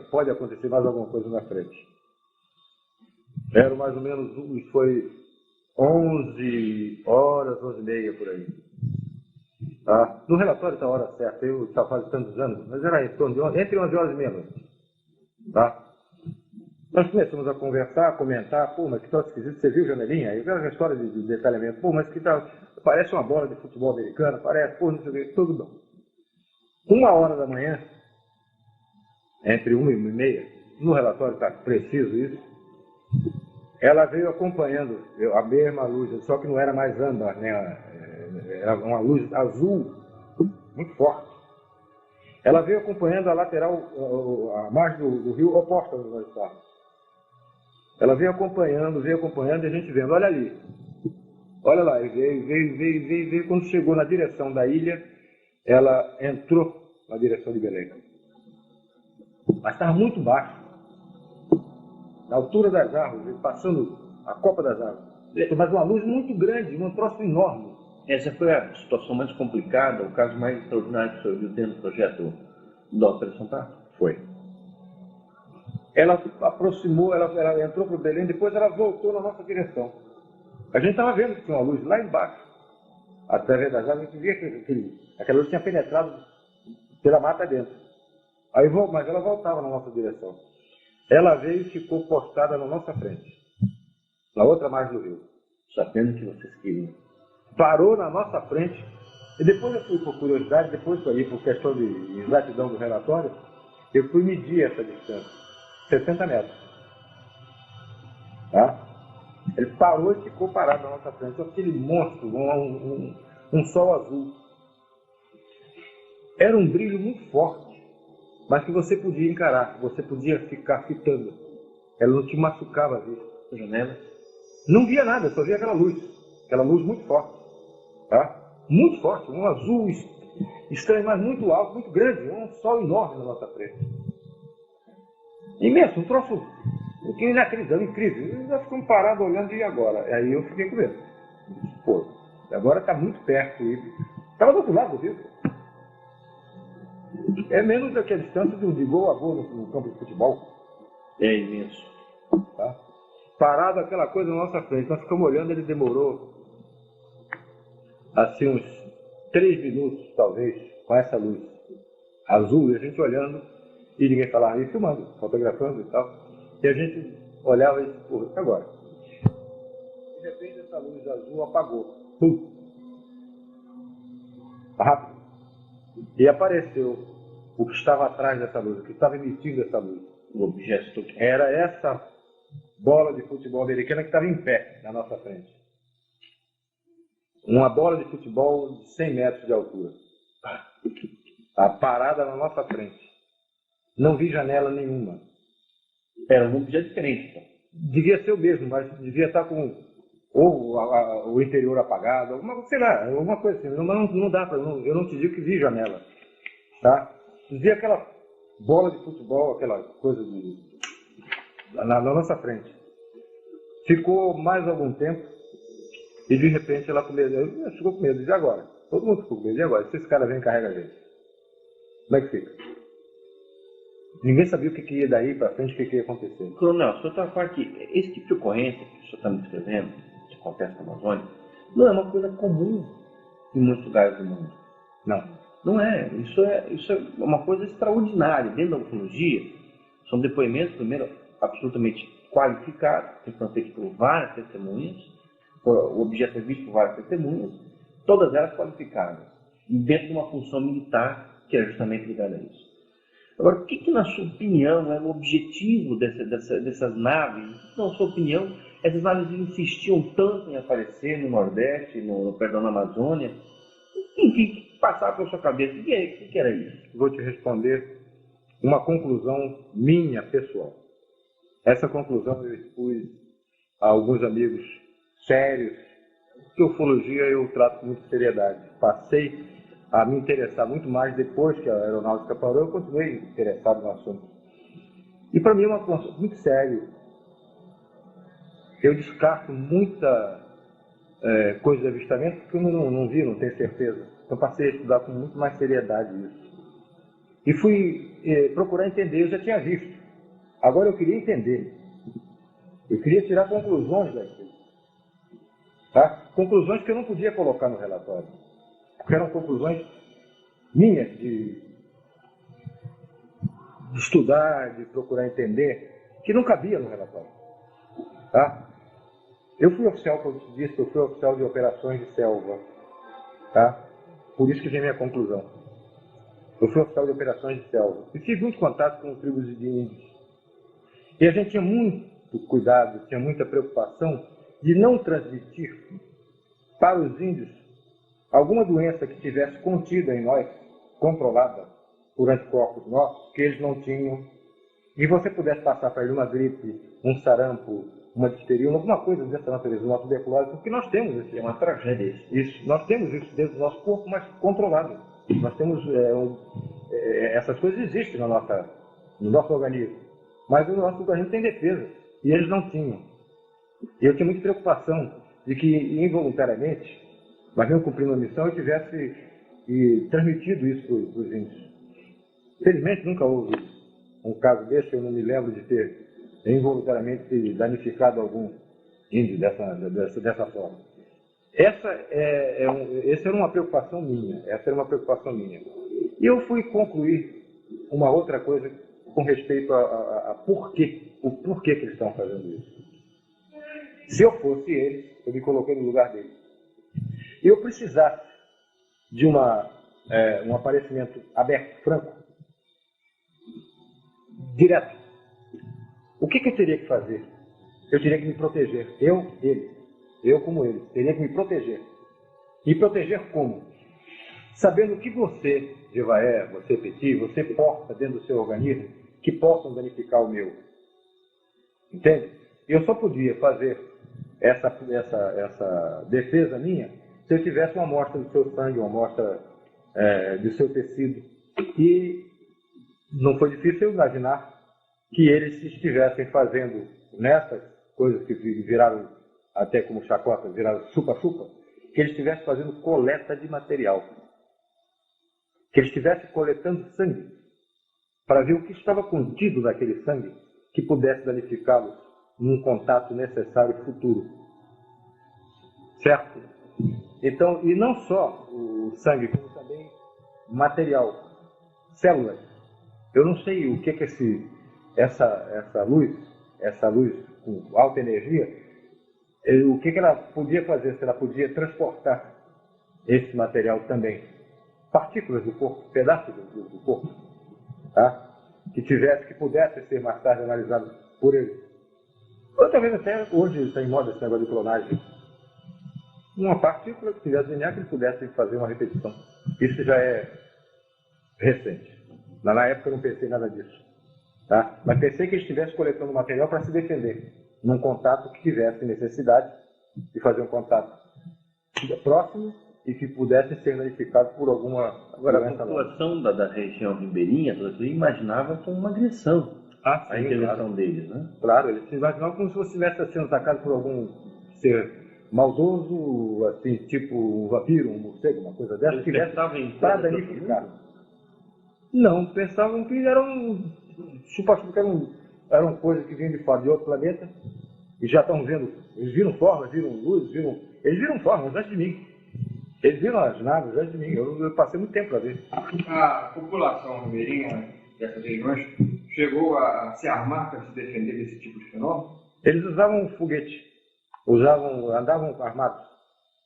pode acontecer mais alguma coisa na frente. Era mais ou menos, foi 11 horas, 11h30 por aí. Tá? No relatório está a hora certa, eu já faz tantos anos, mas era em torno de entre 11 horas e meia-noite. Tá? Nós começamos a conversar, a comentar, pô, mas que tal esquisito, você viu janelinha? Aí veio a história de detalhamento, pô, mas que tal, parece uma bola de futebol americano, parece, pô, não sei o que, tudo bom. 1h da manhã, entre 1h30, no relatório está preciso isso, ela veio acompanhando a mesma luz, só que não era mais âmbar, né? Era uma luz azul, muito forte. Ela veio acompanhando a lateral, a margem do rio oposta onde nós estávamos. Ela veio acompanhando e a gente vendo, olha ali. Olha lá, veio. Quando chegou na direção da ilha, ela entrou na direção de Belém. Mas estava muito baixo. Na altura das árvores, passando a copa das árvores. Mas uma luz muito grande, um troço enorme. Essa foi a situação mais complicada, o caso mais extraordinário que o senhor viu dentro do projeto da Operação Prato? Foi. Ela aproximou, ela entrou para o Belém, depois ela voltou na nossa direção. A gente estava vendo que tinha uma luz lá embaixo. Através das árvores, a gente via que aquela luz tinha penetrado pela mata dentro. Mas ela voltava na nossa direção. Ela veio e ficou postada na nossa frente, na outra margem do rio. Sabendo que vocês queriam. Parou na nossa frente, e depois eu fui por curiosidade, depois aí por questão de exatidão do relatório, eu fui medir essa distância, 60 metros. Tá? Ele parou e ficou parado na nossa frente, aquele monstro, um sol azul. Era um brilho muito forte, mas que você podia encarar, você podia ficar fitando. Ela não te machucava a vista. Janela? Não via nada, só via aquela luz muito forte. Tá? Muito forte, um azul estranho, mas muito alto, muito grande, um sol enorme na nossa frente. Imenso, um troço inacreditável, incrível. Nós ficamos parados olhando, e agora? Aí eu fiquei com medo. Pô, agora está muito perto. Estava do outro lado do rio. É menos do que a distância de gol a gol no campo de futebol. É imenso. Tá? Parado aquela coisa na nossa frente. Nós ficamos olhando, ele demorou assim uns 3 minutos, talvez, com essa luz azul, e a gente olhando, e ninguém falava, e filmando, fotografando e tal. E a gente olhava e disse, pô, agora? De repente essa luz azul apagou. Pum! Rápido. E apareceu o que estava atrás dessa luz, o que estava emitindo essa luz. O objeto era essa bola de futebol americana que estava em pé na nossa frente. Uma bola de futebol de 100 metros de altura. Tá parada na nossa frente. Não vi janela nenhuma. Era um objeto diferente, então. Devia ser o mesmo, mas devia estar com o interior apagado, sei lá, alguma coisa assim. Não dá para, eu não te digo que vi janela. Tá? Vi aquela bola de futebol, aquela coisa na nossa frente. Ficou mais algum tempo e de repente ela ficou com medo. E agora? Todo mundo ficou com medo. E agora? Se esse cara vem e carrega a gente, como é que fica? Ninguém sabia o que ia daí para frente, o que ia acontecer. Coronel, o senhor está falando que esse tipo de ocorrência que o senhor está me descrevendo, que acontece na Amazônia, não é uma coisa comum em muitos lugares do mundo. Não. Não é. Isso é uma coisa extraordinária. Dentro da ufologia, são depoimentos, primeiro, absolutamente qualificados, que foram feitos por várias testemunhas, o objeto é visto por várias testemunhas, todas elas qualificadas, dentro de uma função militar que é justamente ligada a isso. Agora, o que na sua opinião é o objetivo dessas naves? Na sua opinião, essas naves insistiam tanto em aparecer no Nordeste, na Amazônia? Que passava pela sua cabeça? O que era isso? Vou te responder uma conclusão minha, pessoal. Essa conclusão eu expus a alguns amigos sérios, que ufologia eu trato com muita seriedade. Passei a me interessar muito mais depois que a aeronáutica parou, eu continuei interessado no assunto. E para mim é uma coisa muito séria. Eu descarto muita coisa de avistamento porque eu não vi, não tenho certeza. Então passei a estudar com muito mais seriedade isso. E fui procurar entender, eu já tinha visto. Agora eu queria entender. Eu queria tirar conclusões daquilo. Tá? Conclusões que eu não podia colocar no relatório. Porque eram conclusões minhas de estudar, de procurar entender, que não cabia no relatório. Tá? Eu fui oficial, como eu disse, eu fui oficial de operações de selva. Tá? Por isso que vem minha conclusão. Eu fui oficial de operações de selva. E tive muito contato com tribos de índios. E a gente tinha muito cuidado, tinha muita preocupação de não transmitir para os índios alguma doença que tivesse contida em nós, controlada por anticorpos nossos, que eles não tinham, e você pudesse passar para ele uma gripe, um sarampo, uma difteria, alguma coisa dessa natureza, uma tuberculose, porque nós temos isso. É uma tragédia isso. Nós temos isso dentro do nosso corpo, mas controlado. Nós temos, essas coisas existem no nosso organismo, mas o nosso organismo tem defesa, e eles não tinham. E eu tinha muita preocupação de que, involuntariamente, mas mesmo cumprindo a missão, eu tivesse transmitido isso para os índios. Felizmente, nunca houve um caso desse, eu não me lembro de ter involuntariamente danificado algum índio dessa forma. Essa era uma preocupação minha, E eu fui concluir uma outra coisa com respeito a o porquê que eles estão fazendo isso. Se eu fosse eles, eu me coloquei no lugar deles. E eu precisasse de um aparecimento aberto, franco, direto. O que eu teria que fazer? Eu teria que me proteger. Eu como eles, teria que me proteger. E proteger como? Sabendo que você, Jevaé, você, Petit, você porta dentro do seu organismo que possam danificar o meu. Entende? Eu só podia fazer essa defesa minha se eu tivesse uma amostra do seu sangue, uma amostra do seu tecido. E não foi difícil eu imaginar que eles estivessem fazendo nessas coisas que viraram até como chacota, viraram chupa-chupa, que eles estivessem fazendo coleta de material. Que eles estivessem coletando sangue para ver o que estava contido naquele sangue que pudesse danificá-los num contato necessário futuro. Certo? Então, e não só o sangue, como também material, células. Eu não sei o que essa luz com alta energia, o que ela podia fazer, se ela podia transportar esse material também. Partículas do corpo, pedaços do corpo, tá? Que pudesse ser mais tarde analisado por ele. Ou talvez até hoje está em moda esse negócio de clonagem. Uma partícula que tivesse DNA que ele pudesse fazer uma repetição. Isso já é recente. Na época eu não pensei nada disso. Tá? Mas pensei que ele estivesse coletando material para se defender, num contato que tivesse necessidade de fazer um contato próximo e que pudesse ser danificado por alguma... Agora, a população da região ribeirinha, imaginava como uma agressão. sim, a intervenção deles, né? Claro, eles se imaginavam como se você estivesse sendo atacado por algum ser maldoso, assim, tipo um vampiro, um morcego, uma coisa dessa, Eles que tivesse pensavam em para coisas do danificar. outro mundo? Não, pensavam que eram coisas que vinham de fora, de outro planeta, e já estão vendo, eles viram formas, viram luz, eles viram formas antes de mim. Eles viram as naves antes de mim, eu passei muito tempo para ver. A população ribeirinha dessas regiões chegou a se armar para se defender desse tipo de fenômeno? Eles usavam foguete, andavam armados.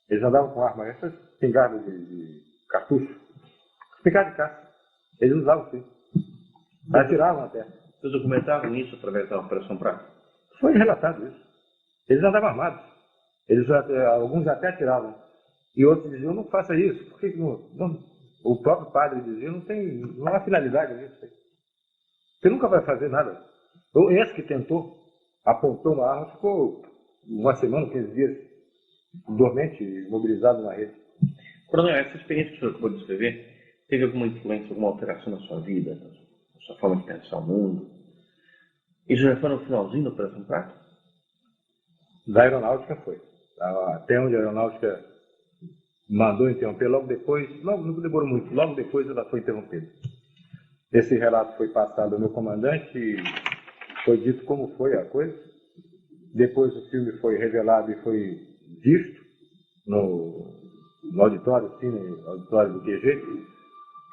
Eles andavam com arma, essas espingardas de cartucho, espingarda de caça. Eles usavam sim. Atiravam até. Vocês documentaram isso através da Operação Prato? Foi relatado isso. Eles andavam armados. Alguns até atiravam. E outros diziam, não faça isso. Por que não? O próprio padre dizia, não há finalidade nisso. Você nunca vai fazer nada. Então, esse que tentou, apontou uma arma, ficou uma semana, 15 dias, dormente, imobilizado na rede. Coronel, essa experiência que o senhor acabou de descrever, teve alguma influência, alguma alteração na sua vida, na sua forma de pensar o mundo? Isso já foi no finalzinho da Operação Prato? Da aeronáutica foi. Até onde a aeronáutica mandou interromper, logo depois, não demorou muito, logo depois ela foi interrompida. Esse relato foi passado ao meu comandante e foi dito como foi a coisa. Depois o filme foi revelado e foi visto no auditório, no auditório do QG.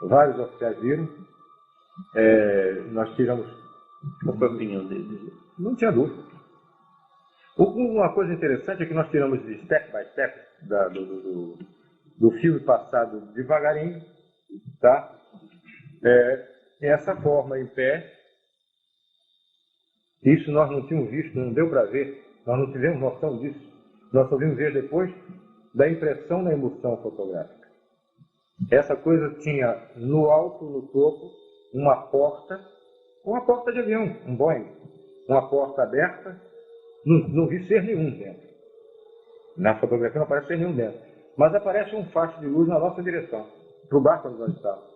Vários oficiais viram. Nós tiramos... Qual foi a opinião deles? Não tinha dúvida. Uma coisa interessante é que nós tiramos de step by step do filme passado devagarinho, tá? Essa forma em pé, isso nós não tínhamos visto, não deu para ver, nós não tivemos noção disso. Nós só vimos ver depois da impressão na emulsão fotográfica. Essa coisa tinha no alto, no topo, uma porta de avião, um Boeing, uma porta aberta, não vi ser nenhum dentro. Na fotografia não aparece ser nenhum dentro. Mas aparece um facho de luz na nossa direção, para o barco onde nós estávamos.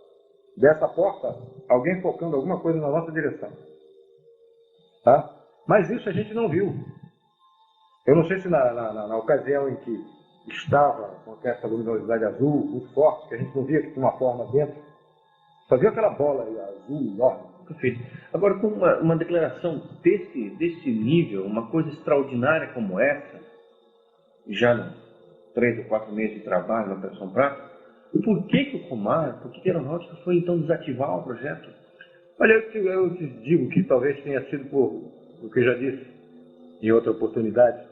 Dessa porta, alguém focando alguma coisa na nossa direção. Tá? Mas isso a gente não viu. Eu não sei se na ocasião em que estava com essa luminosidade azul, muito forte, que a gente não via que tinha uma forma dentro, só via aquela bola azul enorme. Perfeito. Agora, com uma declaração desse nível, uma coisa extraordinária como essa, já nos 3 ou 4 meses de trabalho na Operação Prato, por que o Comar, por que a Aeronáutica foi então desativar o projeto? Olha, eu te digo que talvez tenha sido por o que eu já disse em outra oportunidade.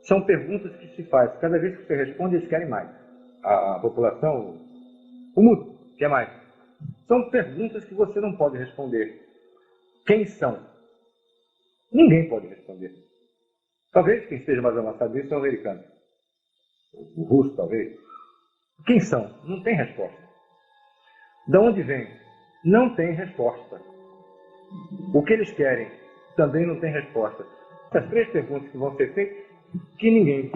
São perguntas que se faz. Cada vez que você responde, eles querem mais. A população, o mundo, quer mais. São perguntas que você não pode responder. Quem são? Ninguém pode responder. Talvez quem esteja mais avançado nisso é o americano. O russo, talvez. Quem são? Não tem resposta. De onde vem? Não tem resposta. O que eles querem? Também não tem resposta. Essas 3 perguntas que vão ser feitas, que ninguém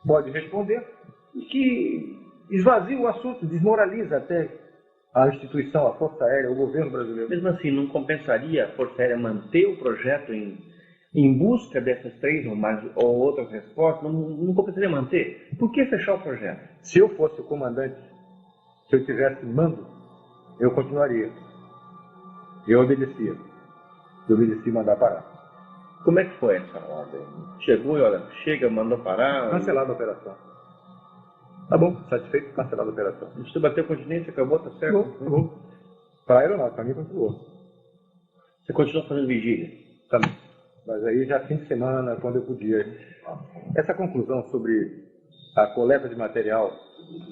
pode responder, e que esvazia o assunto, desmoraliza até a instituição, a Força Aérea, o governo brasileiro. Mesmo assim, não compensaria a Força Aérea manter o projeto em busca dessas 3 ou outras respostas? Não compensaria manter? Por que fechar o projeto? Se eu fosse o comandante, se eu tivesse mando, eu continuaria. Eu obedecia. Eu obedeci mandar parar. Como é que foi essa ordem? Chegou e olha, mandou parar? Cancelada a operação. Tá bom, satisfeito, cancelada a operação. Você bateu continência, acabou, tá certo? Acabou. Para a aeronáutica, para mim continuou. Você continuou fazendo vigília? Também. Mas aí já fim de semana, quando eu podia. Essa conclusão sobre a coleta de material,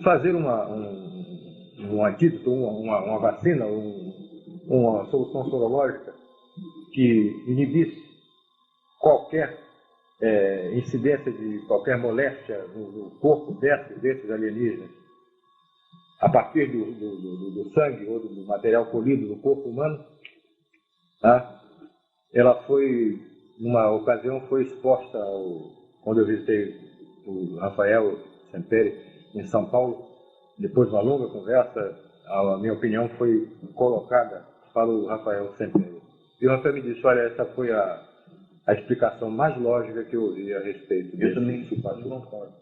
fazer um antídoto, uma vacina, uma solução sorológica que inibisse qualquer incidência de qualquer moléstia no corpo desses alienígenas, a partir do sangue ou do material colhido do corpo humano, tá? Ela foi, numa ocasião, foi exposta quando eu visitei o Rafael Semperi em São Paulo. Depois de uma longa conversa, a minha opinião foi colocada para o Rafael Semperi. E o Rafael me disse, olha, essa foi a explicação mais lógica que eu ouvi a respeito Eu também desse fato. concordo.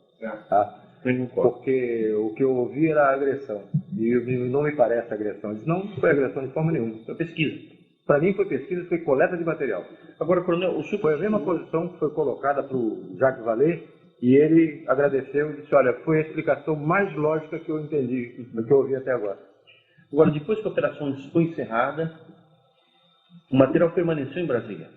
Tá? Eu concordo. Porque o que eu ouvi era agressão. E não me parece agressão. Eu disse, não foi agressão de forma nenhuma. Foi pesquisa. Para mim foi pesquisa, foi coleta de material. Agora, coronel, o senhor Foi a mesma posição que foi colocada para o Jacques Vallée, e ele agradeceu e disse, olha, foi a explicação mais lógica que eu entendi, do que eu ouvi até agora. Agora, depois que a operação foi encerrada, o material permaneceu em Brasília.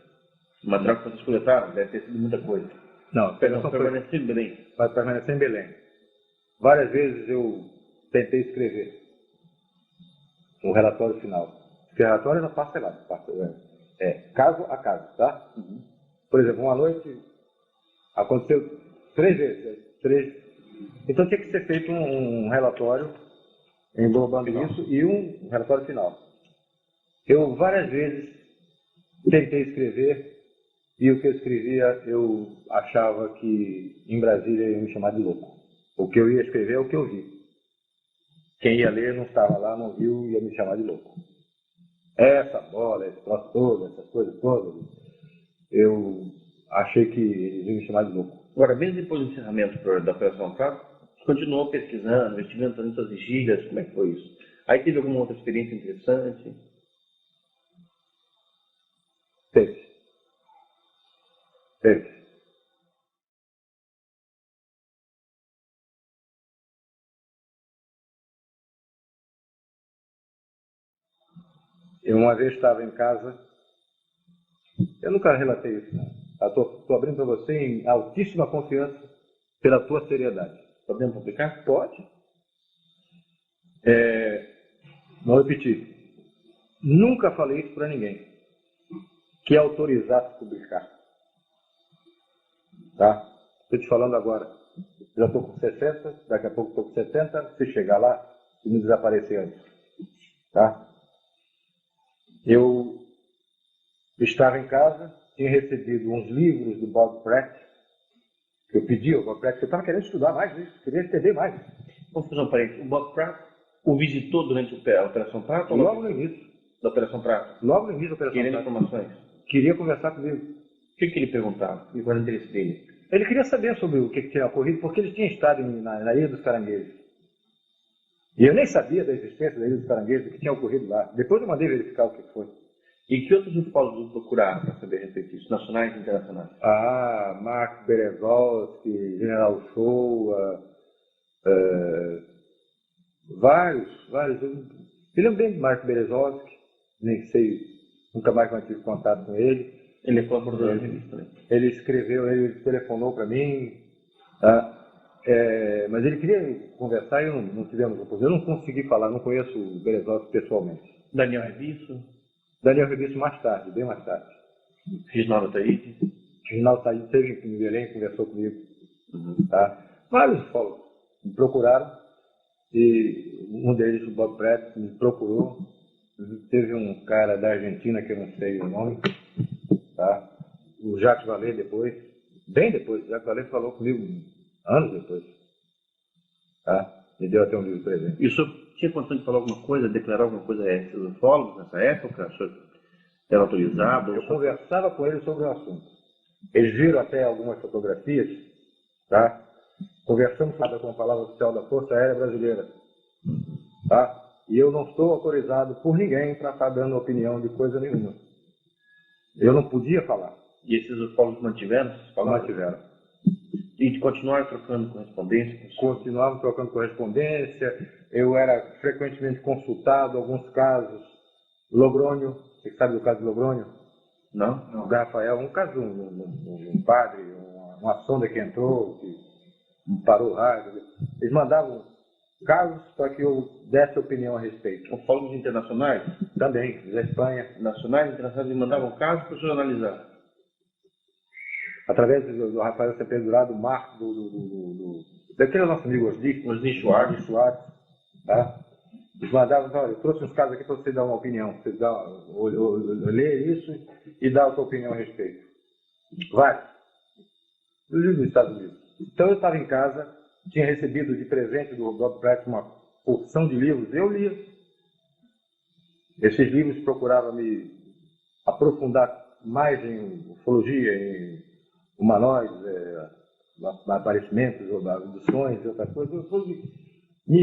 O material que vocês coletaram deve ter sido muita coisa. Não, a Não, operação permaneceu em Belém. vai permanecer em Belém. Várias vezes eu tentei escrever o relatório final. Porque o relatório é parcelado, caso a caso, tá? Por exemplo, uma noite aconteceu 3 vezes. Então tinha que ser feito um relatório englobando isso e um relatório final. Eu várias vezes tentei escrever e o que eu escrevia eu achava que em Brasília iam me chamar de louco. O que eu ia escrever é o que eu vi. Quem ia ler não estava lá, não viu, ia me chamar de louco. Essa bola, esse troço todo, essas coisas todas, eu achei que eles iam me chamar de louco. Agora, mesmo depois do encerramento da Operação Prato, você continuou pesquisando, investigando tantas vigílias, como é que foi isso? Aí teve alguma outra experiência interessante? Teve. Eu uma vez estava em casa, eu nunca relatei isso, não. Estou abrindo para você em altíssima confiança pela tua seriedade. Podemos publicar? Pode. Vou repetir. Nunca falei isso para ninguém que autorizasse publicar. Tá? Estou te falando agora. Já estou com 60, daqui a pouco estou com 70. Se chegar lá, se me desaparecer antes. Tá? Eu estava em casa, tinha recebido uns livros do Bob Pratt, que eu pedi ao Bob Pratt, que eu estava querendo estudar mais isso, queria entender mais. Vamos fazer um parênteses. O Bob Pratt o visitou durante a Operação Prato? Logo no início. Da Operação Prato? Logo no início da Operação Querendo Prato. informações? Queria conversar comigo. O que ele perguntava? E qual era o interesse dele? Ele queria saber sobre o que tinha ocorrido, porque ele tinha estado na Ilha dos Caranguejos. E eu nem sabia da existência da Ilha dos Caranguejos, do que tinha ocorrido lá. Depois eu mandei verificar o que foi. E que outros ufólogos procuraram para saber a respeito disso, nacionais e internacionais? Mark Berezovsky, General Shoa, vários. Eu lembro bem de Mark Berezovsky, nem sei, nunca mais mantive contato com ele. Ele é colaborador da revista também. Ele escreveu, ele telefonou para mim, mas ele queria conversar e não tivemos oportunidade. Eu não consegui falar, não conheço o Berezovsky pessoalmente. Daniel Rebisso? Daniel Rebisso mais tarde, bem mais tarde. Reginaldo Taíde? Reginaldo Taíde esteve em Belém, conversou comigo. Tá? Vários ufólogos me procuraram e um deles, o Bob Pratt, me procurou. Teve um cara da Argentina, que eu não sei o nome, tá? O Jacques Vallée depois, bem depois, o Jacques Vallée falou comigo anos depois. Tá? Me deu até um livro presente. E o senhor tinha condição de falar alguma coisa, declarar alguma coisa a esses ufólogos nessa época? O senhor era autorizado? Eu conversava com eles sobre o assunto. Eles viram até algumas fotografias, tá? Conversamos com a palavra oficial da Força Aérea Brasileira, tá? E eu não estou autorizado por ninguém para estar dando opinião de coisa nenhuma. Eu não podia falar. E esses ufólogos mantiveram? Mantiveram. E de continuar trocando correspondência? Continuava trocando correspondência. Eu era frequentemente consultado, alguns casos. Logrônio, você sabe do caso de Logrônio? Não. O Rafael, um caso, um padre, uma sonda que entrou, que parou o rádio. Eles mandavam casos para que eu desse opinião a respeito. Ufólogos internacionais? Também, da Espanha. Nacionais e internacionais, eles mandavam casos para o senhor analisar? Através do Rafael ser pendurado, o Marco daquele nosso amigo Osni Schwartz, tá? Eles mandavam, olha, eu trouxe uns casos aqui para você dar uma opinião, você ler isso e dar a sua opinião a respeito. Vai. Nos Estados Unidos. Então eu estava em casa, tinha recebido de presente do Bob Pratt uma porção de livros, eu lia. Esses livros procuravam me aprofundar mais em ufologia, em humanoides, aparecimentos, abduções e outra coisa, eu fui me